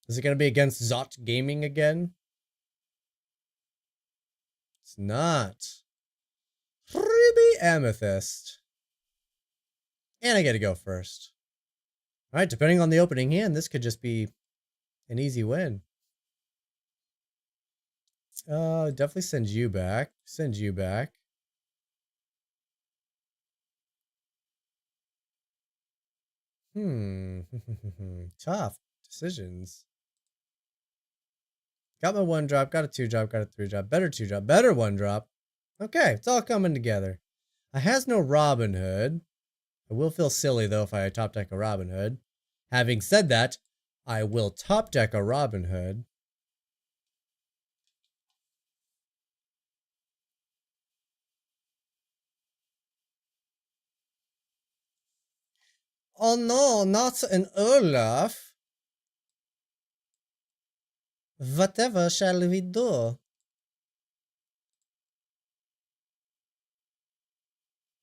Is it going to be against Zot Gaming again? It's not. Freebie Amethyst. And I get to go first. All right, depending on the opening hand, this could just be an easy win. Definitely send you back. Send you back. Tough decisions. Got my 1-drop, got a 2-drop, got a 3-drop, better 2-drop, better 1-drop. Okay, it's all coming together. I has no Robin Hood. I will feel silly though if I top deck a Robin Hood. Having said that, I will top deck a Robin Hood. Oh no, not an Olaf. Whatever shall we do?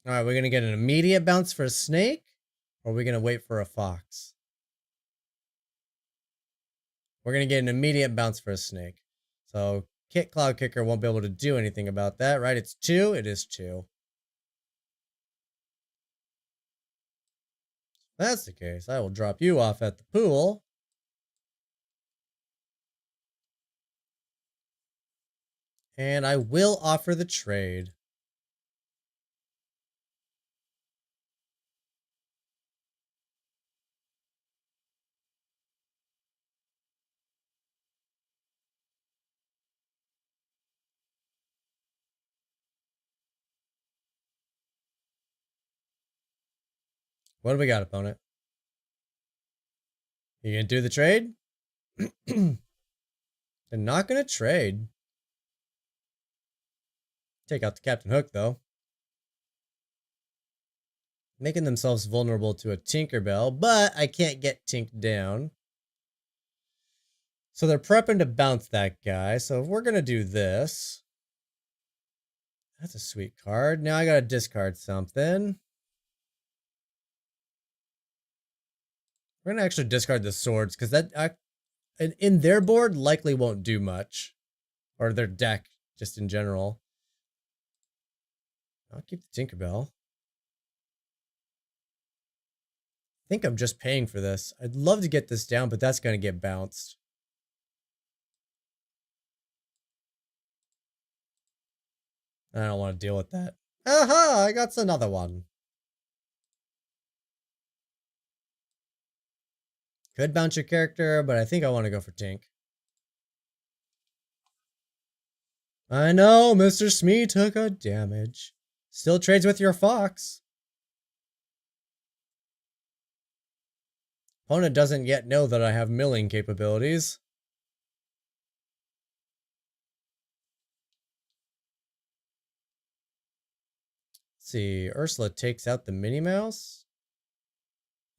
Alright, we're gonna get an immediate bounce for a snake, or are we gonna wait for a fox? We're gonna get an immediate bounce for a snake. So Cloud Kicker won't be able to do anything about that, right? It's 2, it is 2. If that's the case, I will drop you off at the pool. And I will offer the trade. What do we got, opponent? You gonna do the trade? They're not gonna trade. Take out the Captain Hook, though. Making themselves vulnerable to a Tinkerbell, but I can't get Tink down. So they're prepping to bounce that guy. So if we're gonna do this... That's a sweet card. Now I gotta discard something. We're gonna actually discard the swords, because that... in their board, likely won't do much. Or their deck, just in general. I'll keep the Tinkerbell. I think I'm just paying for this. I'd love to get this down, but that's going to get bounced. I don't want to deal with that. Aha! I got another one. Could bounce your character, but I think I want to go for Tink. I know, Mr. Smee took a damage. Still trades with your fox. Opponent doesn't yet know that I have milling capabilities. Let's see, Ursula takes out the Minnie Mouse.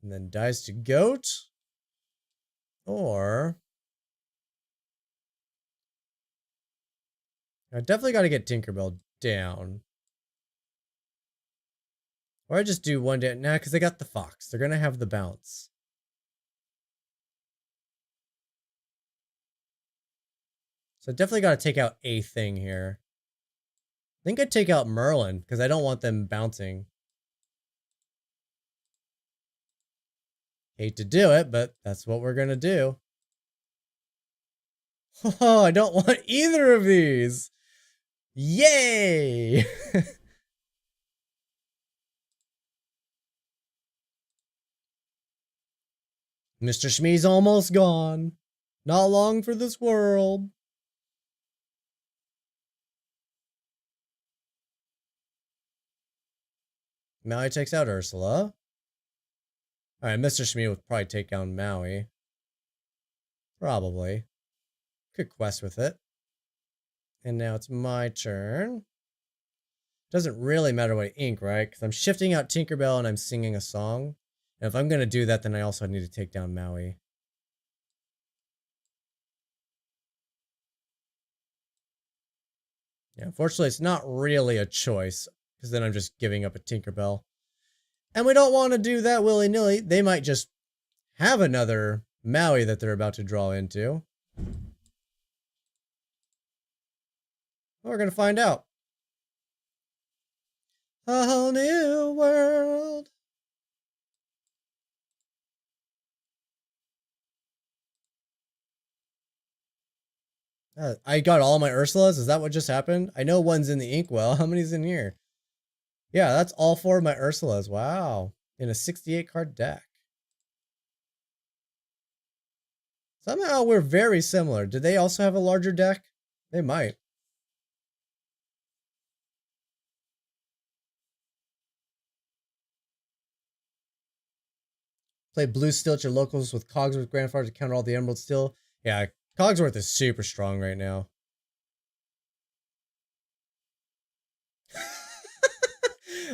And then dies to Goat. Or... I definitely got to get Tinkerbell down. Or I just do one day. Nah, because they got the fox. They're going to have the bounce. So I definitely got to take out a thing here. I think I'd take out Merlin, because I don't want them bouncing. Hate to do it, but that's what we're going to do. Oh, I don't want either of these. Yay! Mr. Shmee's almost gone. Not long for this world. Maui takes out Ursula. Alright, Mr. Shmee would probably take down Maui. Probably. Could quest with it. And now it's my turn. Doesn't really matter what I ink, right? Because I'm shifting out Tinkerbell and I'm singing a song. And if I'm going to do that, then I also need to take down Maui. Yeah, unfortunately, it's not really a choice. Because then I'm just giving up a Tinkerbell. And we don't want to do that willy-nilly. They might just have another Maui that they're about to draw into. We're going to find out. A whole new world. I got all my Ursulas. Is that what just happened? I know one's in the inkwell. How many's in here? Yeah, that's all 4 of my Ursulas. Wow. In a 68 card deck. Somehow we're very similar. Do they also have a larger deck? They might. Play Blue Steel at your locals with Cogsworth Grandfather to counter all the Emerald Steel. Yeah, Cogsworth is super strong right now.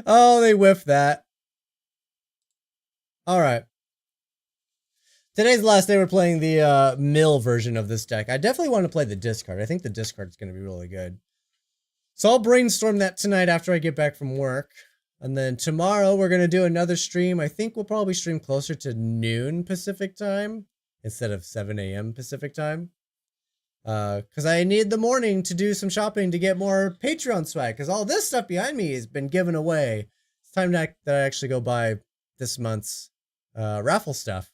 Oh, they whiffed that. Alright. Today's the last day we're playing the mill version of this deck. I definitely want to play the discard. I think the discard is going to be really good. So I'll brainstorm that tonight after I get back from work. And then tomorrow we're going to do another stream. I think we'll probably stream closer to noon Pacific time instead of 7 a.m. Pacific time. Because I need the morning to do some shopping to get more Patreon swag. Because all this stuff behind me has been given away. It's time that I actually go buy this month's raffle stuff.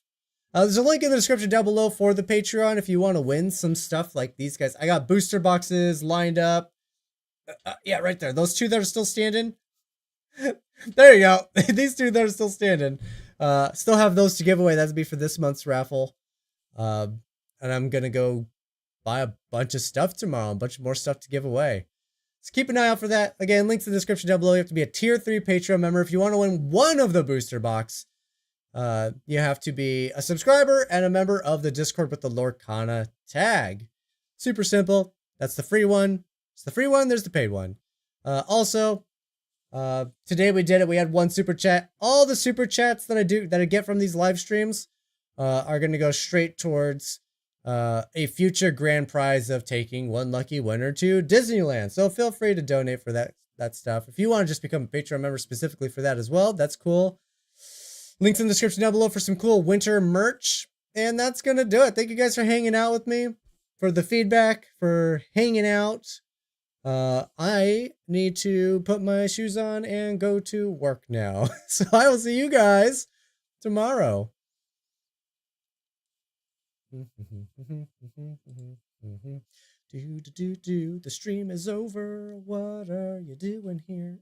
There's a link in the description down below for the Patreon if you want to win some stuff like these guys. I got booster boxes lined up. Yeah, right there. Those 2 that are still standing. There you go. These 2 that are still standing. Still have those to give away. That'd be for this month's raffle. And I'm going to go buy a bunch of stuff tomorrow. A bunch more stuff to give away. So keep an eye out for that. Again, links in the description down below. You have to be a tier 3 Patreon member. If you want to win one of the booster box, you have to be a subscriber and a member of the Discord with the Lorcana tag. Super simple. That's the free one. It's the free one. There's the paid one. Also, today we did it. We had 1 super chat. All the super chats that I get from these live streams are going to go straight towards a future grand prize of taking 1 lucky winner to Disneyland. So feel free to donate for that stuff. If you want to just become a Patreon member specifically for that as well, that's cool. Links in the description down below for some cool winter merch. And that's going to do it. Thank you guys for hanging out with me, for the feedback, for hanging out. I need to put my shoes on and go to work now. So I will see you guys tomorrow. The stream is over. What are you doing here?